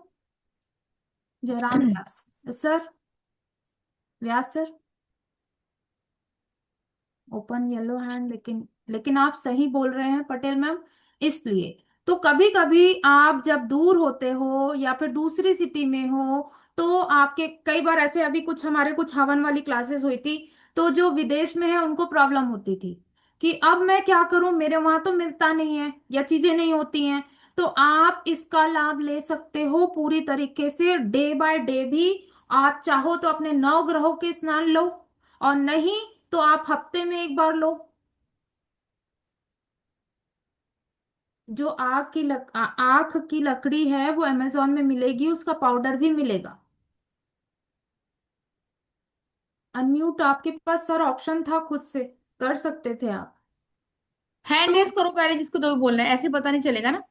जयराम व्यास सर, व्यास सर। ओपन येलो हैंड, लेकिन आप सही बोल रहे हैं पटेल मैम। इसलिए तो कभी कभी आप जब दूर होते हो या फिर दूसरी सिटी में हो, तो आपके कई बार ऐसे, अभी कुछ हमारे कुछ हवन वाली क्लासेस हुई थी, तो जो विदेश में है उनको प्रॉब्लम होती थी कि अब मैं क्या करूं, मेरे वहां तो मिलता नहीं है या चीजें नहीं होती हैं। तो आप इसका लाभ ले सकते हो पूरी तरीके से, डे बाय डे भी। आप चाहो तो अपने 9 ग्रहों के स्नान लो, और नहीं तो आप हफ्ते में एक बार लो। जो आख की लकड़ी है वो अमेजोन में मिलेगी, उसका पाउडर भी मिलेगा। अनम्यूट आपके पास सर ऑप्शन था, खुद से कर सकते थे आप। हैंड तो रेस करो पहले, जिसको जो भी बोलना है, ऐसे पता नहीं चलेगा ना।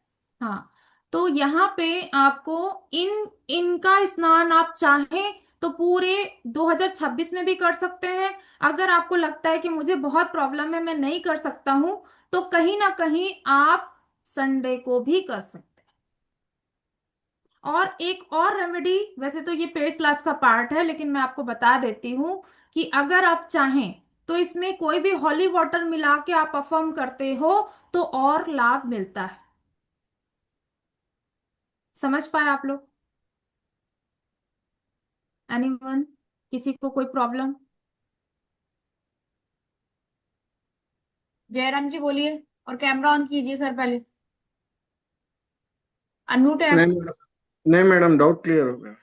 हाँ, तो यहाँ पे आपको इनका स्नान आप चाहें तो पूरे 2026 में भी कर सकते हैं। अगर आपको लगता है कि मुझे बहुत प्रॉब्लम है, मैं नहीं कर सकता हूं, तो कहीं ना कहीं आप संडे को भी कर सकते हैं। और एक और रेमेडी, वैसे तो ये पेड क्लास का पार्ट है, लेकिन मैं आपको बता देती हूँ कि अगर आप चाहें तो इसमें कोई भी हॉली वाटर मिला के आप अफर्म करते हो तो और लाभ मिलता है। समझ पाए आप लोग? एनीवन? किसी को कोई प्रॉब्लम? जयराम जी बोलिए, और कैमरा ऑन कीजिए सर पहले। अनम्यूट है नहीं आप। मैडम, नहीं मैडम, डाउट क्लियर हो गया।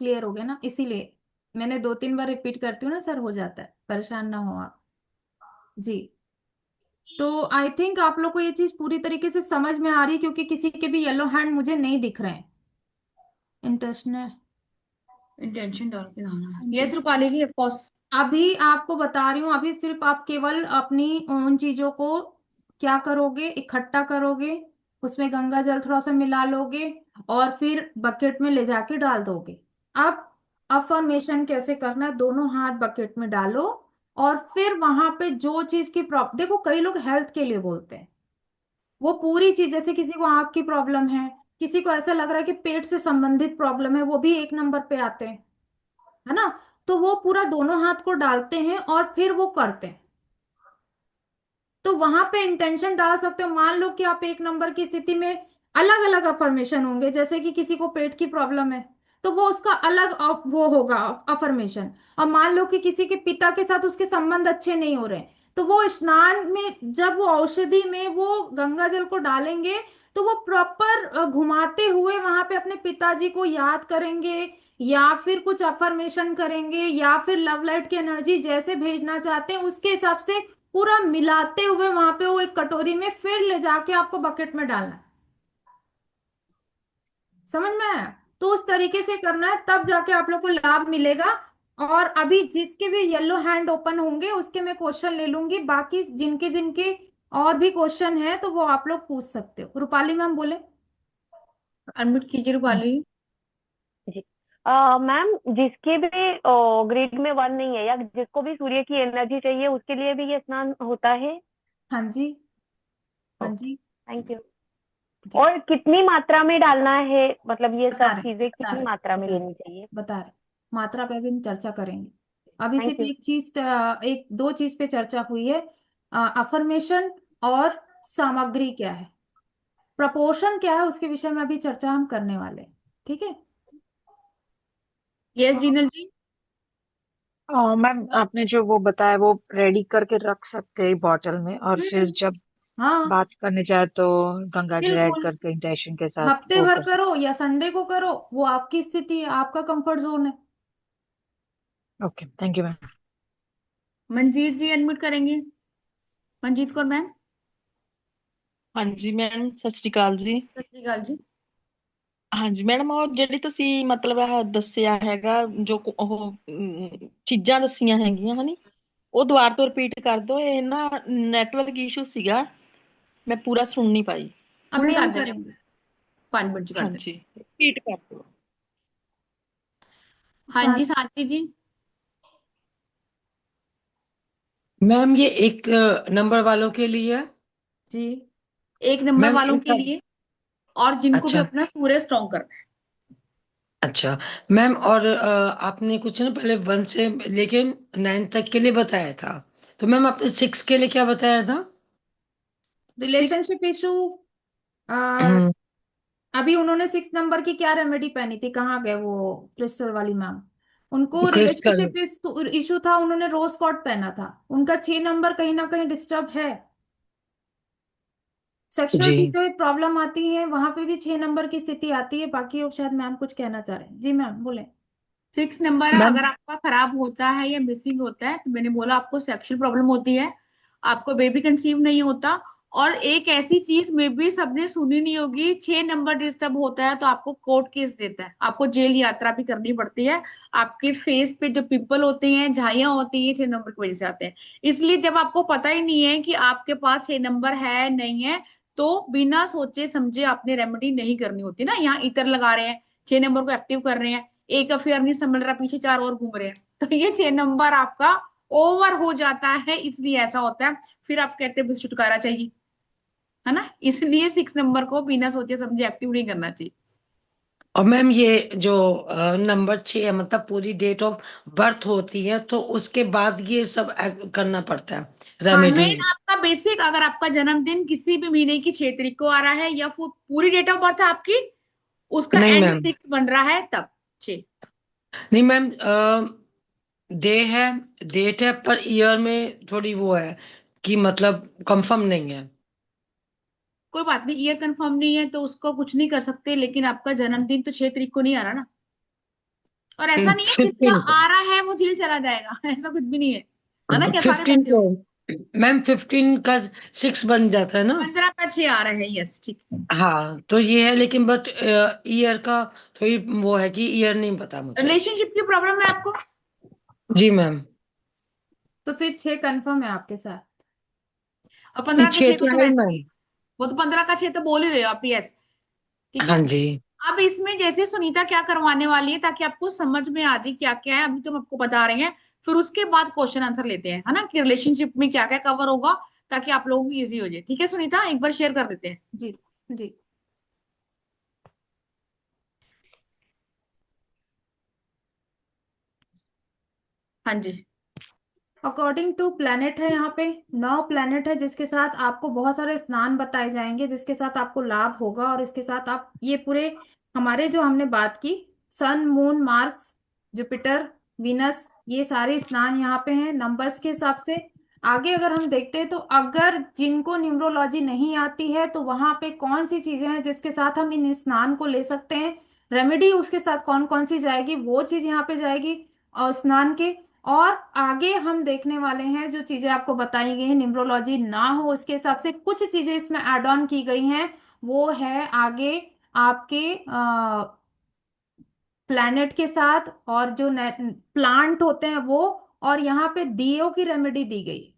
क्लियर हो गया ना? इसीलिए मैंने 2-3 बार रिपीट करती हूँ ना सर, हो जाता है, परेशान ना हो आप। जी। तो आई थिंक आप लोग को ये चीज पूरी तरीके से समझ में आ रही है, क्योंकि किसी के भी येलो हैंड मुझे नहीं दिख रहे हैं। इंटरनेशनल। इंटेंशन डाल के लाना है, yes Rupali ji, of course. अभी आपको बता रही हूँ, अभी सिर्फ आप केवल अपनी उन चीजों को क्या करोगे, इकट्ठा करोगे, उसमें गंगा जल थोड़ा सा मिला लोगे, और फिर बकेट में ले जाके डाल दोगे। अब अफर्मेशन कैसे करना है, दोनों हाथ बकेट में डालो, और फिर वहां पे जो चीज की प्रॉब्लम, देखो कई लोग हेल्थ के लिए बोलते हैं, वो पूरी चीज, जैसे किसी को आंख की प्रॉब्लम है, किसी को ऐसा लग रहा है कि पेट से संबंधित प्रॉब्लम है, वो भी 1 नंबर पे आते हैं, है ना? तो वो पूरा दोनों हाथ को डालते हैं और फिर वो करते हैं। तो वहां पे इंटेंशन डाल सकते हो। मान लो कि आप 1 नंबर की स्थिति में, अलग अलग अफर्मेशन होंगे, जैसे कि किसी को पेट की प्रॉब्लम है तो वो उसका अलग वो होगा अफर्मेशन। और मान लो कि किसी के पिता के साथ उसके संबंध अच्छे नहीं हो रहे हैं, तो वो स्नान में जब वो औषधि में वो गंगा जल को डालेंगे तो वो प्रॉपर घुमाते हुए वहां पे अपने पिताजी को याद करेंगे, या फिर कुछ अफर्मेशन करेंगे, या फिर लव लाइट की एनर्जी जैसे भेजना चाहते हैं उसके हिसाब से पूरा मिलाते हुए वहां पे वो एक कटोरी में फिर ले जाके आपको बकेट में डालना है। समझ में आया? तो उस तरीके से करना है, तब जाके आप लोग को लाभ मिलेगा। और अभी जिसके भी येलो हैंड ओपन होंगे उसके मैं क्वेश्चन ले लूंगी, बाकी जिनके जिनके और भी क्वेश्चन है तो वो आप लोग पूछ सकते हो। रूपाली मैम बोले। अनम्यूट कीजिए रूपाली। जी। मैम, जिसके भी ग्रिड में वन नहीं है या जिसको भी सूर्य की एनर्जी चाहिए उसके लिए भी ये स्नान होता है? हाँ जी। हाँ ओके, जी। Thank you. जी। और कितनी मात्रा में डालना है, मतलब ये बता सब रहे चीजें बता कितनी रहे मात्रा में बता रहे लेनी चाहिए? बता रहे मात्रा पे भी हम चर्चा करेंगे। अभी थैंक सिर्फ यू। एक चीज, एक दो चीज पे चर्चा हुई है, अफर्मेशन और सामग्री क्या है, प्रपोर्शन क्या है, उसके विषय में अभी चर्चा हम करने वाले हैं। ठीक है। यस जीनल जी। मैम आपने जो वो बताया वो रेडी करके रख सकते हैं बॉटल में, और फिर हम्म। जब हाँ बात करने जाए तो गंगा जल ऐड बिल्कुल। करके इंटेंशन के साथ हफ्ते वो भर कर करो सकते या संडे को करो, वो आपकी स्थिति है, आपका कंफर्ट जोन है। हैं। Okay, thank you ma'am. Manjeet ji unmute करेंगे। मंजीत कौर मैम। हाँ जी मैम, सत श्री अकाल जी। सत श्री अकाल जी। हाँ जी मैडम, ਉਹ ਜਿਹੜੀ ਤੁਸੀਂ ਮਤਲਬ ਇਹ ਦੱਸਿਆ ਹੈਗਾ, ਜੋ ਚੀਜ਼ਾਂ ਦੱਸੀਆਂ ਹੈਗੀਆਂ ਹਨੀ, ਉਹ ਦੁਬਾਰਾ ਤੋਂ ਰਿਪੀਟ ਕਰ ਦਿਓ। ਇਹ ਨਾ ਨੈਟਵਰਕ ਇਸ਼ੂ ਸੀਗਾ, ਮੈਂ ਪੂਰਾ ਸੁਣ ਨਹੀਂ ਪਾਈ। हुने अभी हम कर देने करेंगे। 5 मिनट च कर हाँ देने। जी, रिपीट कर दो। हाँ जी साथ। सांची जी। मैम ये एक नंबर वालों के लिए है। जी। 1 नंबर मैम वालों के इनका लिए और जिनको भी अच्छा अपना सूर्य स्ट्रॉन्ग करना है। अच्छा मैम, और आपने कुछ ना पहले 1 से लेके 9 तक के लिए बताया था, तो मैम आपने 6 के लिए क्या बताया था? सिक्स। Relationship issue. हम्म, अभी उन्होंने 6 नंबर की क्या रेमेडी पहनी थी, कहाँ गए वो क्रिस्टल वाली मैम? उनको क्रिस्टल। रिलेशनशिप इशू था, उन्होंने रोज कॉर्ड पहना था। उनका 6 नंबर कहीं ना कहीं डिस्टर्ब है। सेक्सुअल जी चीजों में प्रॉब्लम आती है, वहां पे भी 6 नंबर की स्थिति आती है। बाकी वो शायद मैम कुछ कहना चाह रहे हैं। जी मैम बोले। 6 नंबर मैम। अगर आपका खराब होता है या मिसिंग होता है तो मैंने बोला आपको सेक्सुअल प्रॉब्लम होती है, आपको बेबी कंसीव नहीं होता। और एक ऐसी चीज में भी सबने सुनी नहीं होगी, 6 नंबर डिस्टर्ब होता है तो आपको कोर्ट केस देता है, आपको जेल यात्रा भी करनी पड़ती है। आपके फेस पे जो पिंपल होते हैं, झाइयां होती हैं, 6 नंबर की वजह से आते हैं। इसलिए जब आपको पता ही नहीं है कि आपके पास 6 नंबर है नहीं है, तो बिना सोचे समझे आपने रेमेडी नहीं करनी होती ना। यहाँ इतर लगा रहे हैं, 6 नंबर को एक्टिव कर रहे हैं, एक अफेयर नहीं संभल रहा, पीछे 4 और घूम रहे हैं, तो ये 6 नंबर आपका ओवर हो जाता है, इसलिए ऐसा होता है। फिर आप कहते हैं बस छुटकारा चाहिए, है ना। इसलिए 6 नंबर को बिना सोचे समझे एक्टिव नहीं करना चाहिए। और मैम ये जो नंबर 6 है, मतलब पूरी डेट ऑफ बर्थ होती है, तो उसके बाद ये सब करना पड़ता है हाँ मेन रेमेडीज? आपका बेसिक, अगर आपका जन्मदिन किसी भी महीने की 6 तारीख को आ रहा है या फिर पूरी डेट ऑफ बर्थ है आपकी, उसका नहीं एंड मैम। 6 बन रहा है तब 6। नहीं मैम, डे है, डेट है, पर ईयर में थोड़ी वो है कि मतलब कंफर्म नहीं है। कोई बात नहीं, ईयर कंफर्म नहीं है तो उसको कुछ नहीं कर सकते, लेकिन आपका जन्मदिन तो 6 तारीख को नहीं आ रहा ना। और ऐसा नहीं है जिसका 15 को। आ रहा है वो जेल चला जाएगा ऐसा कुछ भी नहीं है ना, क्या सारे 15 बंदे को हो। मैम, 15 का 6 बन जाता है ना। 15 का 6 आ रहा है, यस ठीक है। हाँ तो ये है, लेकिन बट ईयर का थोड़ी वो है कि ईयर नहीं पता मुझे। रिलेशनशिप की प्रॉब्लम है आपको। जी मैम। तो फिर 6 कंफर्म है आपके साथ। और 15 का 6 को तो तो है वैसे मैम। भी, वो तो 15 का 6 तो बोल ही रहे हो आप, यस ठीक हाँ है। जी। अब इसमें जैसे सुनीता क्या करवाने वाली है ताकि आपको समझ में आ जाए क्या क्या है, अभी तो हम आपको बता रहे हैं, फिर उसके बाद क्वेश्चन आंसर लेते हैं, है ना, कि रिलेशनशिप में क्या क्या कवर होगा, ताकि आप लोगों को इजी हो जाए। ठीक है सुनीता, एक बार शेयर कर देते हैं। जी। जी। हाँ जी। अकॉर्डिंग टू प्लेनेट है, यहाँ पे 9 प्लेनेट है जिसके साथ आपको बहुत सारे स्नान बताए जाएंगे, जिसके साथ आपको लाभ होगा। और इसके साथ आप ये पूरे हमारे जो हमने बात की, sun moon Mars Jupiter Venus, ये सारे स्नान यहाँ पे हैं नंबर्स के हिसाब से। आगे अगर हम देखते हैं तो अगर जिनको न्यूमरोलॉजी नहीं आती है तो वहां पे कौन सी चीजें हैं जिसके साथ हम इन स्नान को ले सकते हैं, रेमेडी उसके साथ कौन कौन सी जाएगी, वो चीज यहाँ पे जाएगी और स्नान के। और आगे हम देखने वाले हैं जो चीजें आपको बताई गई हैं न्यूमरोलॉजी ना हो उसके हिसाब से कुछ चीजें इसमें ऐड ऑन की गई हैं, वो है आगे आपके प्लैनेट के साथ और जो प्लांट होते हैं वो, और यहाँ पे दियो की रेमेडी दी गई।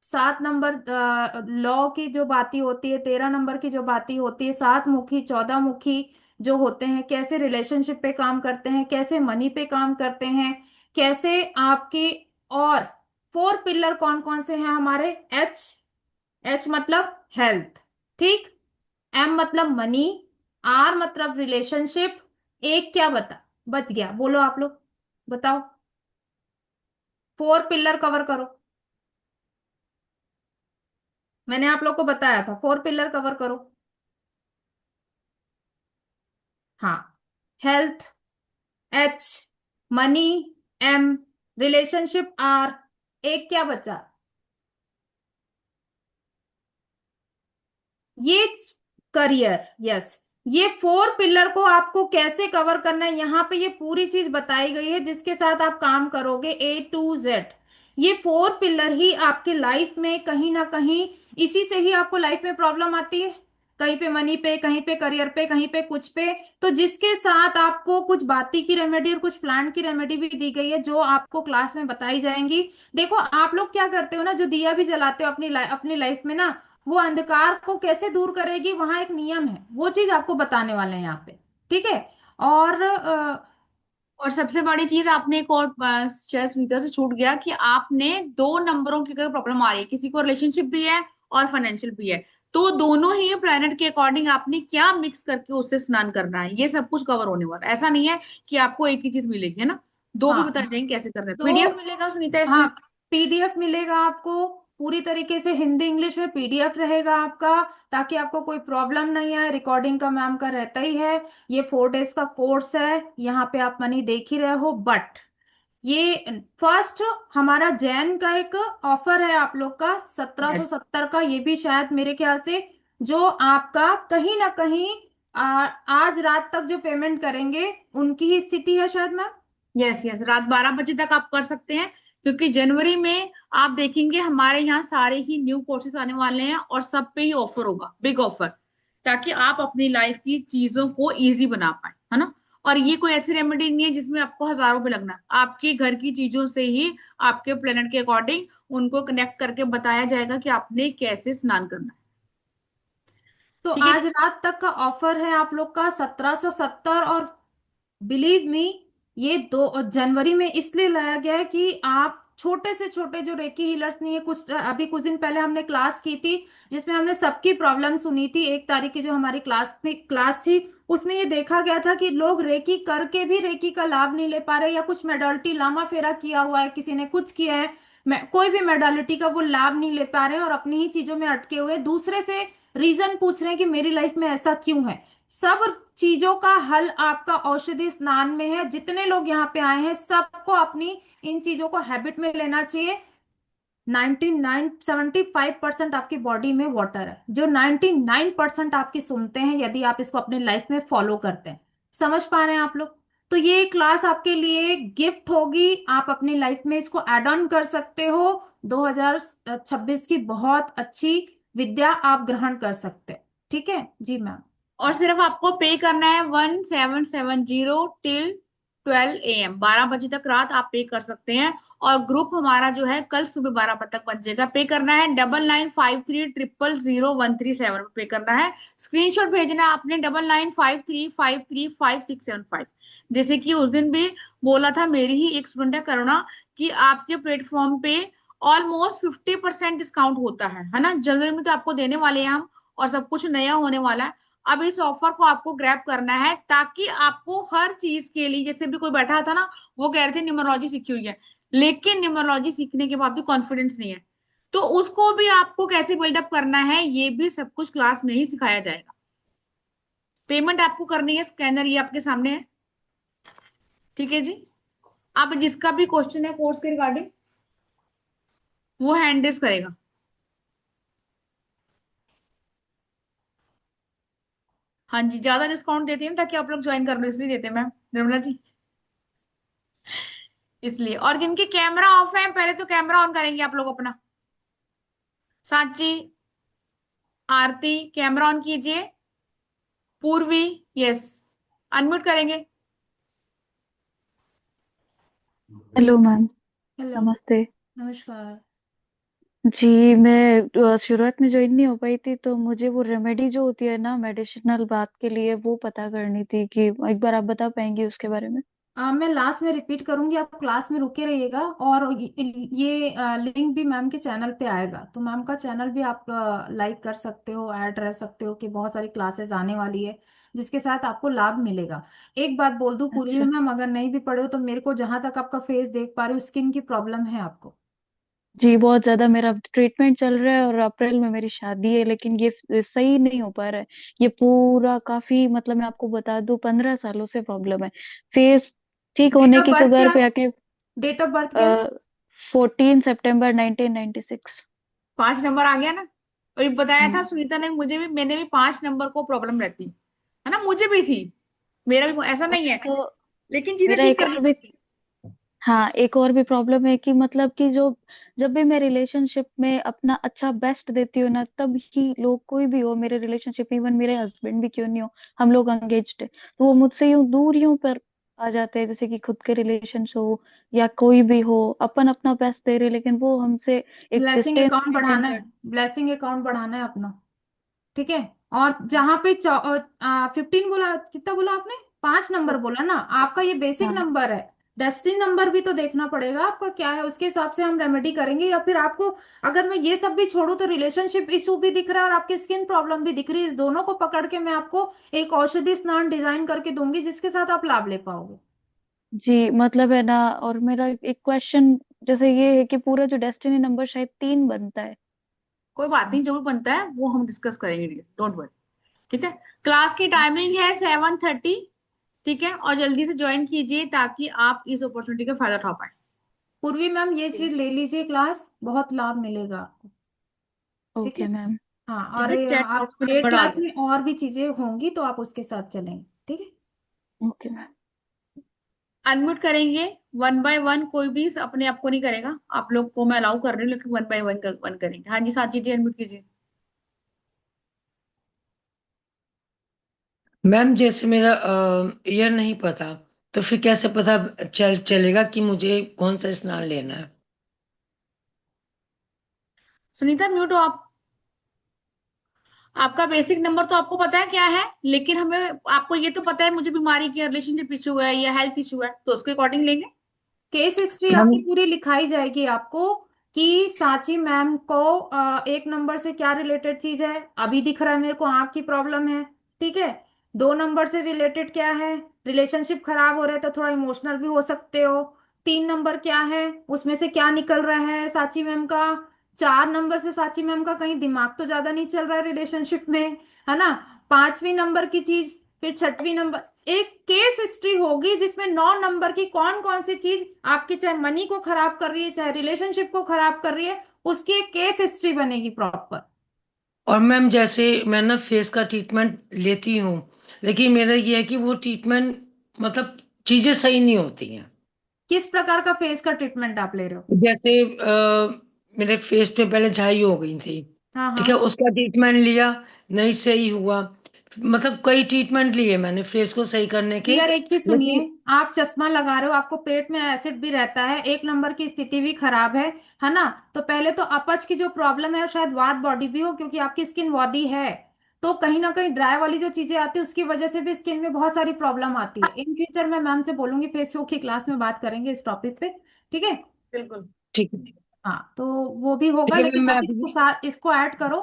7 नंबर लॉ की जो बातें होती है, 13 नंबर की जो बातें होती है, 7 मुखी 14 मुखी जो होते हैं, कैसे रिलेशनशिप पे काम करते हैं, कैसे मनी पे काम करते हैं, कैसे आपके, और 4 पिलर कौन कौन से हैं हमारे। एच, एच मतलब हेल्थ, ठीक। एम मतलब मनी, आर मतलब रिलेशनशिप। एक क्या बच गया, बोलो आप लोग, बताओ। 4 पिलर कवर करो, मैंने आप लोग को बताया था 4 पिलर कवर करो। हाँ, health H, money M, relationship R, एक क्या बचा, ये करियर, यस। ये 4 पिलर को आपको कैसे कवर करना है यहाँ पे ये पूरी चीज बताई गई है जिसके साथ आप काम करोगे A to Z। ये 4 पिलर ही आपके लाइफ में कहीं ना कहीं, इसी से ही आपको लाइफ में प्रॉब्लम आती है, कहीं पे मनी पे, कहीं पे करियर पे, कहीं पे कुछ पे। तो जिसके साथ आपको कुछ बाती की रेमेडी और कुछ प्लांट की रेमेडी भी दी गई है जो आपको क्लास में बताई जाएंगी। देखो आप लोग क्या करते हो ना, जो दिया भी जलाते हो अपनी लाइफ में ना, वो अंधकार को कैसे दूर करेगी, वहां एक नियम है, वो चीज आपको बताने वाले हैं यहाँ पे, ठीक है। और और सबसे बड़ी चीज आपने एक और शायद सुनीता से छूट गया कि आपने 2 नंबरों की अगर प्रॉब्लम आ रही है, किसी को रिलेशनशिप भी है और फाइनेंशियल भी है, तो दोनों ही प्लेनेट के अकॉर्डिंग आपने क्या मिक्स करके उससे स्नान करना है, ये सब कुछ कवर होने वाला है। ऐसा नहीं है कि आपको एक ही चीज मिलेगी, है ना, दो भी हाँ, बता देंगे कैसे करना है। तो पीडीएफ मिलेगा सुनीता हाँ, इसमें? पीडीएफ मिलेगा आपको पूरी तरीके से, हिंदी इंग्लिश में पीडीएफ रहेगा आपका, ताकि आपको कोई प्रॉब्लम नहीं आए। रिकॉर्डिंग का मैम का रहता ही है। ये 4 डेज का कोर्स है, यहाँ पे आप मनी देख ही रहे हो, बट ये फर्स्ट हमारा जैन का एक ऑफर है आप लोग का, सत्रह सौ यस, सत्तर का, ये भी शायद मेरे ख्याल से जो आपका कहीं ना कहीं आज रात तक जो पेमेंट करेंगे उनकी ही स्थिति है शायद मैम। यस, यस, रात 12 बजे तक आप कर सकते हैं, क्योंकि जनवरी में आप देखेंगे हमारे यहाँ सारे ही न्यू कोर्सेज आने वाले हैं और सब पे ही ऑफर होगा, बिग ऑफर, ताकि आप अपनी लाइफ की चीजों को इजी बना पाए, है ना। और ये कोई ऐसी रेमेडी नहीं है जिसमें आपको हजारों रुपए लगना है, आपके घर की चीजों से ही आपके प्लेनेट के अकॉर्डिंग उनको कनेक्ट करके बताया जाएगा कि आपने कैसे स्नान करना है। तो ठीक है। आज रात तक का ऑफर है आप लोग का 1770। और बिलीव मी, ये 2 जनवरी में इसलिए लाया गया है कि आप छोटे से छोटे जो रेकी हीलर्स नहीं है, कुछ अभी कुछ दिन पहले हमने क्लास की थी जिसमें हमने सबकी प्रॉब्लम सुनी थी। 1 तारीख की जो हमारी क्लास थी उसमें ये देखा गया था कि लोग रेकी करके भी रेकी का लाभ नहीं ले पा रहे, या कुछ मेडोलिटी लामा फेरा किया हुआ है, किसी ने कुछ किया है, कोई भी मेडोलिटी का वो लाभ नहीं ले पा रहे हैं और अपनी ही चीजों में अटके हुए दूसरे से रीजन पूछ रहे हैं कि मेरी लाइफ में ऐसा क्यों है। सब चीजों का हल आपका औषधि स्नान में है। जितने लोग यहाँ पे आए हैं सबको अपनी इन चीजों को हैबिट में लेना चाहिए। 75% आपकी बॉडी में वाटर है, जो 99% आपकी सुनते हैं यदि आप इसको अपनी लाइफ में फॉलो करते हैं। समझ पा रहे हैं आप लोग? तो ये क्लास आपके लिए गिफ्ट होगी, आप अपनी लाइफ में इसको एड ऑन कर सकते हो। 2026 की बहुत अच्छी विद्या आप ग्रहण कर सकते हैं, ठीक है जी मैम। और सिर्फ आपको पे करना है 1770 till 12 AM, 12 बजे तक रात आप पे कर सकते हैं। और ग्रुप हमारा जो है कल सुबह 12 बजे तक बन जाएगा। पे करना है 9953000137 पे करना है। स्क्रीनशॉट भेजना है आपने 9953535675। जैसे कि उस दिन भी बोला था, मेरी ही एक स्टूडेंट है करुणा, कि आपके प्लेटफॉर्म पे ऑलमोस्ट 50% डिस्काउंट होता है ना। जनवरी में तो आपको देने वाले हैं हम, और सब कुछ नया होने वाला है। अब इस ऑफर को आपको ग्रैब करना है, ताकि आपको हर चीज के लिए, जैसे भी कोई बैठा था ना, वो कह रहे थे न्यूमरोलॉजी सीखी हुई है, लेकिन न्यूमरोलॉजी सीखने के बाद भी कॉन्फिडेंस नहीं है, तो उसको भी आपको कैसे बिल्डअप करना है ये भी सब कुछ क्लास में ही सिखाया जाएगा। पेमेंट आपको करनी है, स्कैनर ये आपके सामने है, ठीक है जी। अब जिसका भी क्वेश्चन है कोर्स के रिगार्डिंग, वो हैंड रेस करेगा। हाँ जी, ज्यादा डिस्काउंट देती है ना ताकि आप लोग ज्वाइन कर लो, इसलिए देते मैम निर्मला जी, इसलिए। और जिनके कैमरा ऑफ है पहले तो कैमरा ऑन करेंगे आप लोग अपना। सांची, आरती कैमरा ऑन कीजिए। पूर्वी, यस, अनम्यूट करेंगे। Hello ma'am. हेलो। नमस्ते। नमस्कार। जी मैं शुरुआत में ज्वाइन नहीं हो पाई थी, तो मुझे वो रेमेडी जो होती है ना मेडिसिनल बात के लिए, वो पता करनी थी कि एक बार आप बता पाएंगी उसके बारे में। मैं लास्ट में रिपीट करूंगी, आप क्लास में रुके रहिएगा। और ये लिंक भी मैम के चैनल पे आएगा, तो मैम का चैनल भी आप लाइक कर सकते हो, ऐड रह सकते हो कि बहुत सारी क्लासेस आने वाली है जिसके साथ आपको लाभ मिलेगा। एक बात बोल दूं पूर्वी अच्छा। मैम, अगर नहीं भी पढ़े हो तो मेरे को जहां तक आपका फेस देख पा रही हूँ, स्किन की प्रॉब्लम है आपको। जी बहुत ज्यादा मेरा ट्रीटमेंट चल रहा है, और अप्रैल में मेरी शादी है, लेकिन ये सही नहीं हो पा रहा है। ये पूरा काफी, मतलब मैं आपको बता दूं 15 सालों से प्रॉब्लम है। फेस ठीक डेट होने ऑफ की बर्थ कगार क्या पे है? आके। डेट ऑफ बर्थ क्या है? 14 सितंबर 1996। 5 नंबर आ गया ना। और ये बताया था हम्म। सुनीता ने मुझे भी, मैंने भी 5 नंबर को प्रॉब्लम रहती है ना, मुझे भी थी। मेरा भी ऐसा नहीं वही है, तो। लेकिन चीजें मेरा ठीक एक करनी और भी, पड़ती है। हाँ एक और भी प्रॉब्लम है कि मतलब कि जो, जब भी मैं रिलेशनशिप में अपना अच्छा बेस्ट देती हूँ ना, तब ही लोग, कोई भी हो मेरे रिलेशनशिप में, इवन मेरे हस्बैंड भी क्यों नहीं हो, हम लोग एंगेज्ड है, तो वो मुझसे यूं दूर यूं पर आ जाते हैं, जैसे कि खुद के रिलेशन हो या कोई भी हो, अपन अपना बेस्ट दे रहे लेकिन वो हमसे एक ब्लेसिंग डिस्टेंस अकाउंट मेंटेन बढ़ाना है, कर। ब्लेसिंग अकाउंट बढ़ाना है अपना। ठीक है। और जहां पे 15 बोला, कितना बोला आपने? 5 नंबर बोला ना आपका, ये बेसिक हाँ नंबर है। डेस्टिनी नंबर भी तो देखना पड़ेगा आपका क्या है, उसके हिसाब से हम रेमेडी करेंगे। या फिर आपको, अगर मैं ये सब भी छोड़ू तो रिलेशनशिप इशू भी दिख रहा है और आपकी स्किन प्रॉब्लम भी दिख रही है, इस दोनों को पकड़ के मैं आपको एक औषधि स्नान डिजाइन करके दूंगी जिसके साथ आप लाभ ले पाओगे। जी, मतलब है ना। और मेरा एक क्वेश्चन जैसे ये है कि पूरा जो डेस्टिनी नंबर शायद 3 बनता है। कोई बात नहीं, जो भी बनता है वो हम डिस्कस करेंगे, डोंट वरी। ठीक है। क्लास की टाइमिंग है 7:30। ठीक है, और जल्दी से ज्वाइन कीजिए ताकि आप इस अपॉर्चुनिटी का फायदा उठा पाए। पूर्वी मैम ये चीज ले लीजिए, क्लास बहुत लाभ मिलेगा आपको। ठीक है। Okay ma'am. हाँ, ठीक और है, ये चैट आप बॉक्स में पेड नंबर डाल क्लास दो। में और भी चीजें होंगी तो आप उसके साथ चलेंगे। ठीक है। Okay ma'am. अनम्यूट करेंगे। वन बाय वन, कोई भी अपने आप को नहीं करेगा, आप लोग को मैं अलाउ कर रही हूँ, लेकिन वन बाय वन वन करेंगे। हाँ जी, साची जी अनम्यूट कीजिए। मैम जैसे मेरा ईयर नहीं पता, तो फिर कैसे पता चलेगा कि मुझे कौन सा स्नान लेना है? सुनीता म्यूट हो आप। आपका बेसिक नंबर तो आपको पता है क्या है, लेकिन हमें, आपको ये तो पता है मुझे बीमारी की रिलेशनशिप इशू है या हेल्थ इशू है, तो उसके अकॉर्डिंग लेंगे। केस हिस्ट्री मैम आपकी पूरी लिखाई जाएगी आपको कि सांची मैम को 1 नंबर से क्या रिलेटेड चीज है, अभी दिख रहा है मेरे को आंख की प्रॉब्लम है। ठीक है। 2 नंबर से रिलेटेड क्या है, रिलेशनशिप खराब हो रहा है तो थोड़ा इमोशनल भी हो सकते हो। 3 नंबर क्या है, उसमें से क्या निकल रहा है सांची मैम का। 4 नंबर से सांची मैम का कहीं दिमाग तो ज्यादा नहीं चल रहा है रिलेशनशिप में, है ना। 5वीं नंबर की चीज, फिर 6वीं नंबर, एक केस हिस्ट्री होगी जिसमें 9 नंबर की कौन कौन सी चीज आपके चाहे मनी को खराब कर रही है चाहे रिलेशनशिप को खराब कर रही है, उसकी एक केस हिस्ट्री बनेगी प्रॉपर। और मैम जैसे मैं ना फेस का ट्रीटमेंट लेती हूँ, लेकिन मेरा ये है कि वो ट्रीटमेंट मतलब चीजें सही नहीं होती हैं। किस प्रकार का फेस का ट्रीटमेंट आप ले रहे हो? जैसे मेरे फेस पे पहले झाई हो गई थी, हाँ ठीक है, हाँ। उसका ट्रीटमेंट लिया, नहीं सही हुआ। मतलब कई ट्रीटमेंट लिए मैंने फेस को सही करने के, डियर एक चीज सुनिए, लेकिन आप चश्मा लगा रहे हो, आपको पेट में एसिड भी रहता है, 1 नंबर की स्थिति भी खराब है ना। तो पहले तो अपच की जो प्रॉब्लम है, और शायद वात बॉडी भी हो क्योंकि आपकी स्किन बॉडी है, तो कहीं ना कहीं ड्राई वाली जो चीजें आती है उसकी वजह से भी स्किन में बहुत सारी प्रॉब्लम आती है। इन फ्यूचर मैं मैम से बोलूंगी, फेशियल की क्लास में बात करेंगे इस टॉपिक पे। ठीक है। बिल्कुल। ठीक है। हाँ, तो वो भी होगा, देखिए मैम लेकिन मैं आप इसको अभी, साथ इसको ऐड करो।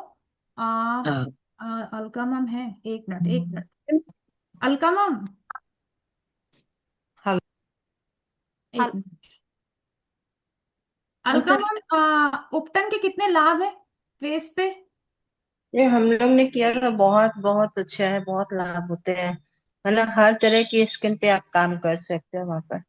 आ, हाँ अलका मैम है, 1 मिनट 1 मिनट। अलका मैम, हाँ 1 मिनट। हाँ, अलका कर मैम, उपटन के कितने लाभ है फेस पे? ये हम लोग ने किया ना, बहुत बहुत अच्छा है, बहुत लाभ होते हैं। मतलब हर तरह की स्किन पे आप काम कर सकते हो वहां पर।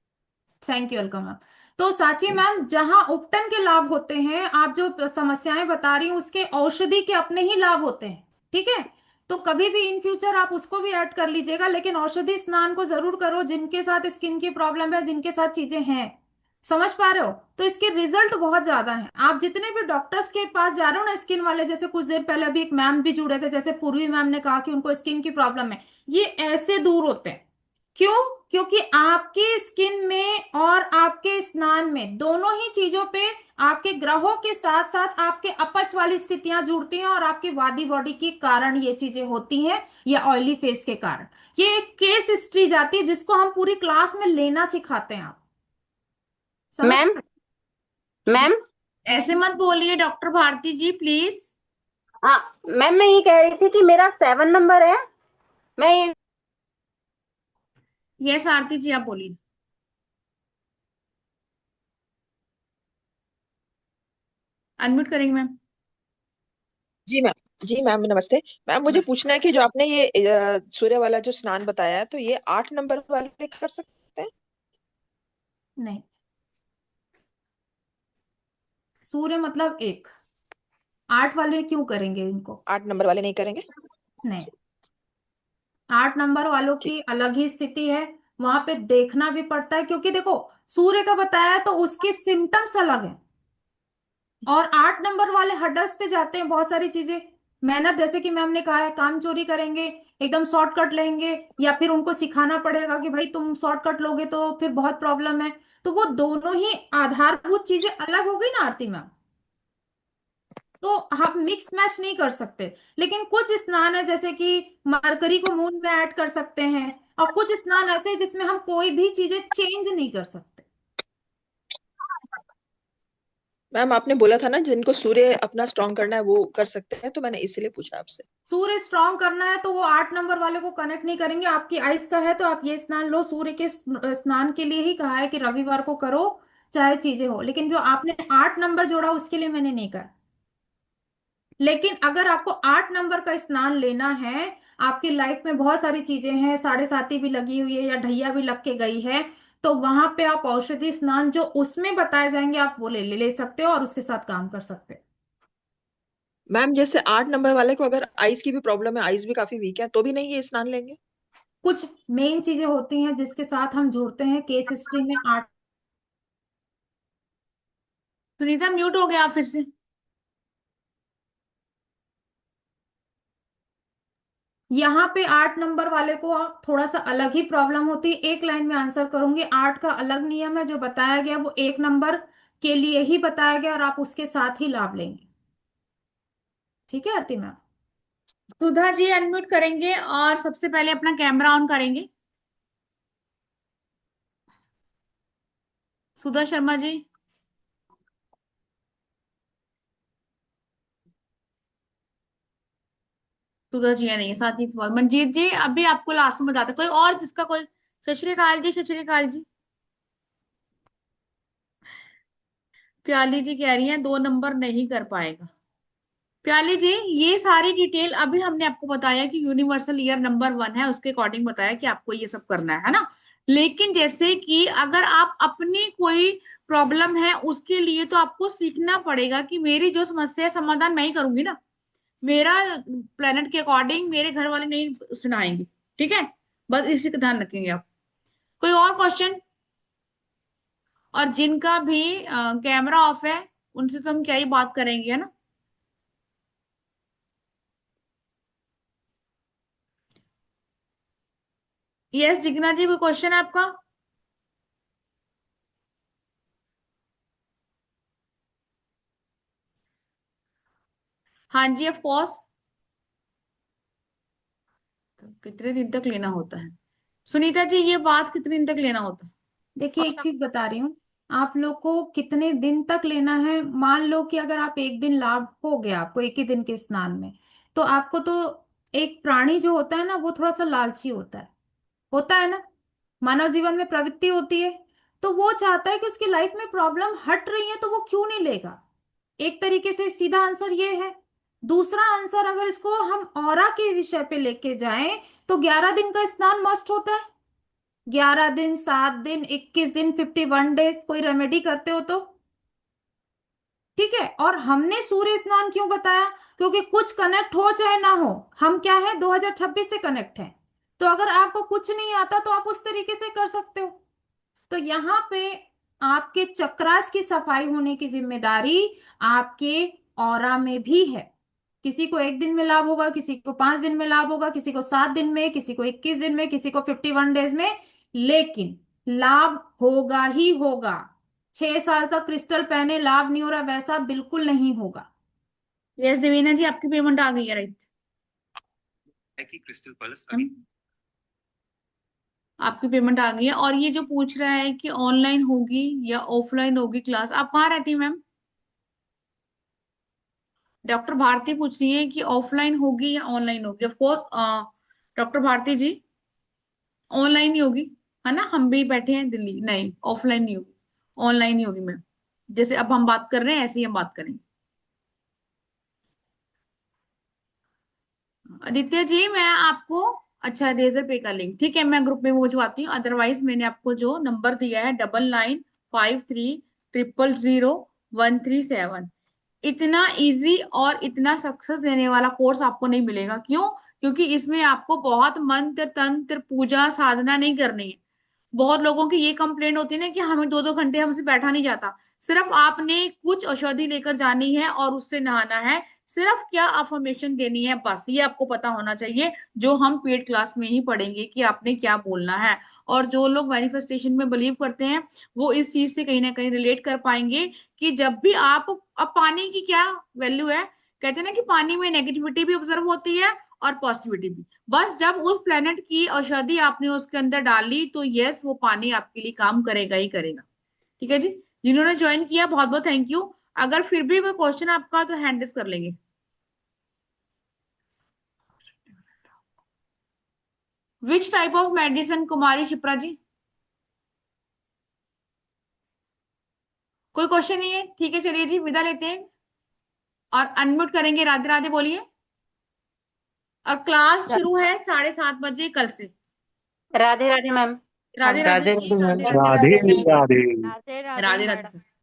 Thank you Alka ma'am. तो साची मैम, जहां उपटन के लाभ होते हैं, आप जो समस्याएं बता रही हैं उसके औषधि के अपने ही लाभ होते हैं, ठीक है। तो कभी भी इन फ्यूचर आप उसको भी ऐड कर लीजिएगा, लेकिन औषधि स्नान को जरूर करो जिनके साथ स्किन की प्रॉब्लम है, जिनके साथ चीजें हैं। समझ पा रहे हो? तो इसके रिजल्ट बहुत ज्यादा हैं। आप जितने भी डॉक्टर्स के पास जा रहे हो ना स्किन वाले, जैसे कुछ देर पहले अभी एक मैम भी जुड़े थे, जैसे पूर्वी मैम ने कहा कि उनको स्किन की प्रॉब्लम है, ये ऐसे दूर होते हैं। क्यों? क्योंकि आपके स्किन में और आपके स्नान में, दोनों ही चीजों पे आपके ग्रहों के साथ साथ आपके अपच वाली स्थितियां जुड़ती हैं, और आपकी वादी बॉडी के कारण ये चीजें होती हैं, या ऑयली फेस के कारण। ये एक केस हिस्ट्री जाती है जिसको हम पूरी क्लास में लेना सिखाते हैं। आप समझ? मैम मैम ऐसे मत बोलिए डॉक्टर भारती जी, प्लीज। हाँ मैम, मैं ये कह रही थी कि मेरा 7 नंबर है। मैं ये यस आरती जी, आप बोलिए। अनम्यूट करेंगे मैम। जी मैम। जी मैम नमस्ते। मैम मुझे पूछना है कि जो आपने ये सूर्य वाला जो स्नान बताया है, तो ये 8 नंबर वाले कर सकते हैं? नहीं, सूर्य मतलब एक, 8 वाले क्यों करेंगे इनको? 8 नंबर वाले नहीं करेंगे? नहीं, 8 नंबर वालों ठीक। की अलग ही स्थिति है। वहां पे देखना भी पड़ता है, क्योंकि देखो, सूर्य का बताया है तो उसके सिम्टम्स अलग हैं, और 8 नंबर वाले हडल्स पे जाते हैं बहुत सारी चीजें। मेहनत, जैसे कि मैम ने कहा है, काम चोरी करेंगे, एकदम शॉर्टकट लेंगे, या फिर उनको सिखाना पड़ेगा कि भाई तुम शॉर्टकट लोगे तो फिर बहुत प्रॉब्लम है। तो वो दोनों ही आधारभूत चीजें अलग हो गई ना आरती मैम। तो हम मिक्स मैच नहीं कर सकते। लेकिन कुछ स्नान है, जैसे कि मरकरी को मून में ऐड कर सकते हैं, और कुछ स्नान ऐसे हैं जिसमें हम कोई भी चीजें चेंज नहीं कर सकते। मैम आपने बोला था ना जिनको सूर्य अपना स्ट्रांग करना है वो कर सकते हैं, तो मैंने इसीलिए पूछा आपसे। सूर्य स्ट्रांग करना है तो वो 8 नंबर वाले को कनेक्ट नहीं करेंगे। आपकी आइस का है तो आप ये स्नान लो, सूर्य के स्नान के लिए ही कहा है कि रविवार को करो, चाहे चीजें हो। लेकिन जो आपने 8 नंबर जोड़ा उसके लिए मैंने नहीं कहा। लेकिन अगर आपको 8 नंबर का स्नान लेना है, आपकी लाइफ में बहुत सारी चीजें हैं, साढ़े साती भी लगी हुई है या ढैया भी लग के गई है, तो वहां पे आप औषधि स्नान जो उसमें बताए जाएंगे आप वो ले सकते हो, और उसके साथ काम कर सकते हो। मैम जैसे 8 नंबर वाले को अगर आइज की भी प्रॉब्लम है, आइज भी काफी वीक है, तो भी नहीं ये स्नान लेंगे? कुछ मेन चीजें होती हैं जिसके साथ हम जोड़ते हैं केस हिस्ट्री में। 8, सुनीता म्यूट हो गया आप फिर से। यहाँ पे 8 नंबर वाले को थोड़ा सा अलग ही प्रॉब्लम होती है। एक लाइन में आंसर करूंगी, 8 का अलग नियम है, जो बताया गया वो 1 नंबर के लिए ही बताया गया, और आप उसके साथ ही लाभ लेंगे। ठीक है आरती मैम? सुधा जी अनम्यूट करेंगे और सबसे पहले अपना कैमरा ऑन करेंगे। सुधा शर्मा जी। सुधा जी है नहीं है, साथ ही सवाल मंजीत जी, अभी आपको लास्ट में बताते, कोई और जिसका कोई। सत श्री अकाल जी, सत श्री अकाल जी। प्याली जी कह रही है 2 नंबर नहीं कर पाएगा। प्याली जी, ये सारी डिटेल अभी हमने आपको बताया कि यूनिवर्सल ईयर नंबर 1 है, उसके अकॉर्डिंग बताया कि आपको ये सब करना है ना। लेकिन जैसे कि अगर आप अपनी कोई प्रॉब्लम है उसके लिए, तो आपको सीखना पड़ेगा कि मेरी जो समस्या है समाधान मैं ही करूंगी ना, मेरा प्लेनेट के अकॉर्डिंग मेरे घर वाले नहीं सुनाएंगे। ठीक है, बस इसी का ध्यान रखेंगे आप। कोई और क्वेश्चन? और जिनका भी कैमरा ऑफ है उनसे तो हम क्या ही बात करेंगे, है ना। यस जिग्ना जी, कोई क्वेश्चन है आपका? हाँ जी, ऑफ कोर्स। कितने दिन तक लेना होता है? सुनीता जी, ये बात कितने दिन तक लेना होता है? देखिए, एक चीज बता रही हूँ, आप लोग को कितने दिन तक लेना है। मान लो कि अगर आप एक दिन लाभ हो गया आपको एक ही दिन के स्नान में, तो आपको तो, एक प्राणी जो होता है ना वो थोड़ा सा लालची होता है ना। मानव जीवन में प्रवृत्ति होती है, तो वो चाहता है कि उसकी लाइफ में प्रॉब्लम हट रही है तो वो क्यों नहीं लेगा। एक तरीके से सीधा आंसर ये है। दूसरा आंसर, अगर इसको हम ऑरा के विषय पे लेके जाएं, तो 11 दिन का स्नान मस्ट होता है। 11 दिन, 7 दिन, 21 दिन, 51 डेज, कोई रेमेडी करते हो तो ठीक है। और हमने सूर्य स्नान क्यों बताया? क्योंकि कुछ कनेक्ट हो चाहे ना हो, हम क्या है 2026 से कनेक्ट है। तो अगर आपको कुछ नहीं आता तो आप उस तरीके से कर सकते हो। तो यहाँ पे आपके चक्रास की सफाई होने की जिम्मेदारी आपके ऑरा में भी है। किसी को 1 दिन में लाभ होगा, किसी को 5 दिन में लाभ होगा, किसी को 7 दिन में, किसी को 21 दिन में, किसी को 51 डेज में, लेकिन लाभ होगा ही होगा। 6 साल तक क्रिस्टल पहने लाभ नहीं हो रहा, वैसा बिल्कुल नहीं होगा। यस देवीना जी, आपकी पेमेंट आ गई है, राइट? क्रिस्टल पल्स आपकी पेमेंट आ गई है। और ये जो पूछ रहा है कि ऑनलाइन होगी या ऑफलाइन होगी क्लास, आप कहाँ रहती हैं मैम? डॉक्टर भारती पूछ रही है कि ऑफलाइन होगी या ऑनलाइन होगी। Of course doctor Bharti ji, online ही होगी, है ना? हम भी बैठे हैं दिल्ली, नहीं ऑफलाइन नहीं होगी, ऑनलाइन ही होगी मैम। जैसे अब हम बात कर रहे हैं ऐसे ही हम बात करेंगे। आदित्य जी, मैं आपको, अच्छा रेजर पे का लिंक, ठीक है, मैं ग्रुप में पहुंचवाती हूँ। अदरवाइज मैंने आपको जो नंबर दिया है 9953000137, इतना इजी और इतना सक्सेस देने वाला कोर्स आपको नहीं मिलेगा। क्यों? क्योंकि इसमें आपको बहुत मंत्र तंत्र पूजा साधना नहीं करनी है। बहुत लोगों की ये कंप्लेंट होती है ना कि हमें 2-2 घंटे हमसे बैठा नहीं जाता। सिर्फ आपने कुछ औषधि लेकर जानी है और उससे नहाना है, सिर्फ क्या अफर्मेशन देनी है, बस ये आपको पता होना चाहिए, जो हम पेड क्लास में ही पढ़ेंगे कि आपने क्या बोलना है। और जो लोग मैनिफेस्टेशन में बिलीव करते हैं वो इस चीज से कहीं ना कहीं रिलेट कर पाएंगे कि जब भी आप, अब पानी की क्या वैल्यू है, कहते हैं ना कि पानी में नेगेटिविटी भी ऑब्जर्व होती है और पॉजिटिविटी भी। बस जब उस प्लेनेट की औषधि आपने उसके अंदर डाली तो यस, वो पानी आपके लिए काम करेगा ही करेगा। ठीक है जी, जिन्होंने ज्वाइन किया बहुत बहुत थैंक यू। अगर फिर भी कोई क्वेश्चन आपका तो हैंड रेस कर लेंगे। विच टाइप ऑफ मेडिसिन, कुमारी शिप्रा जी? कोई क्वेश्चन नहीं है? ठीक है, चलिए जी विदा लेते हैं और अनम्यूट करेंगे। राधे राधे बोलिए। और क्लास शुरू है 7:30 बजे कल से। Radhe Radhe ma'am. Radhe Radhe Radhe ji, Radhe ma'am. Radhe Radhe Radhe Radhe. Radhe Radhe Radhe Radhe madam. Sir.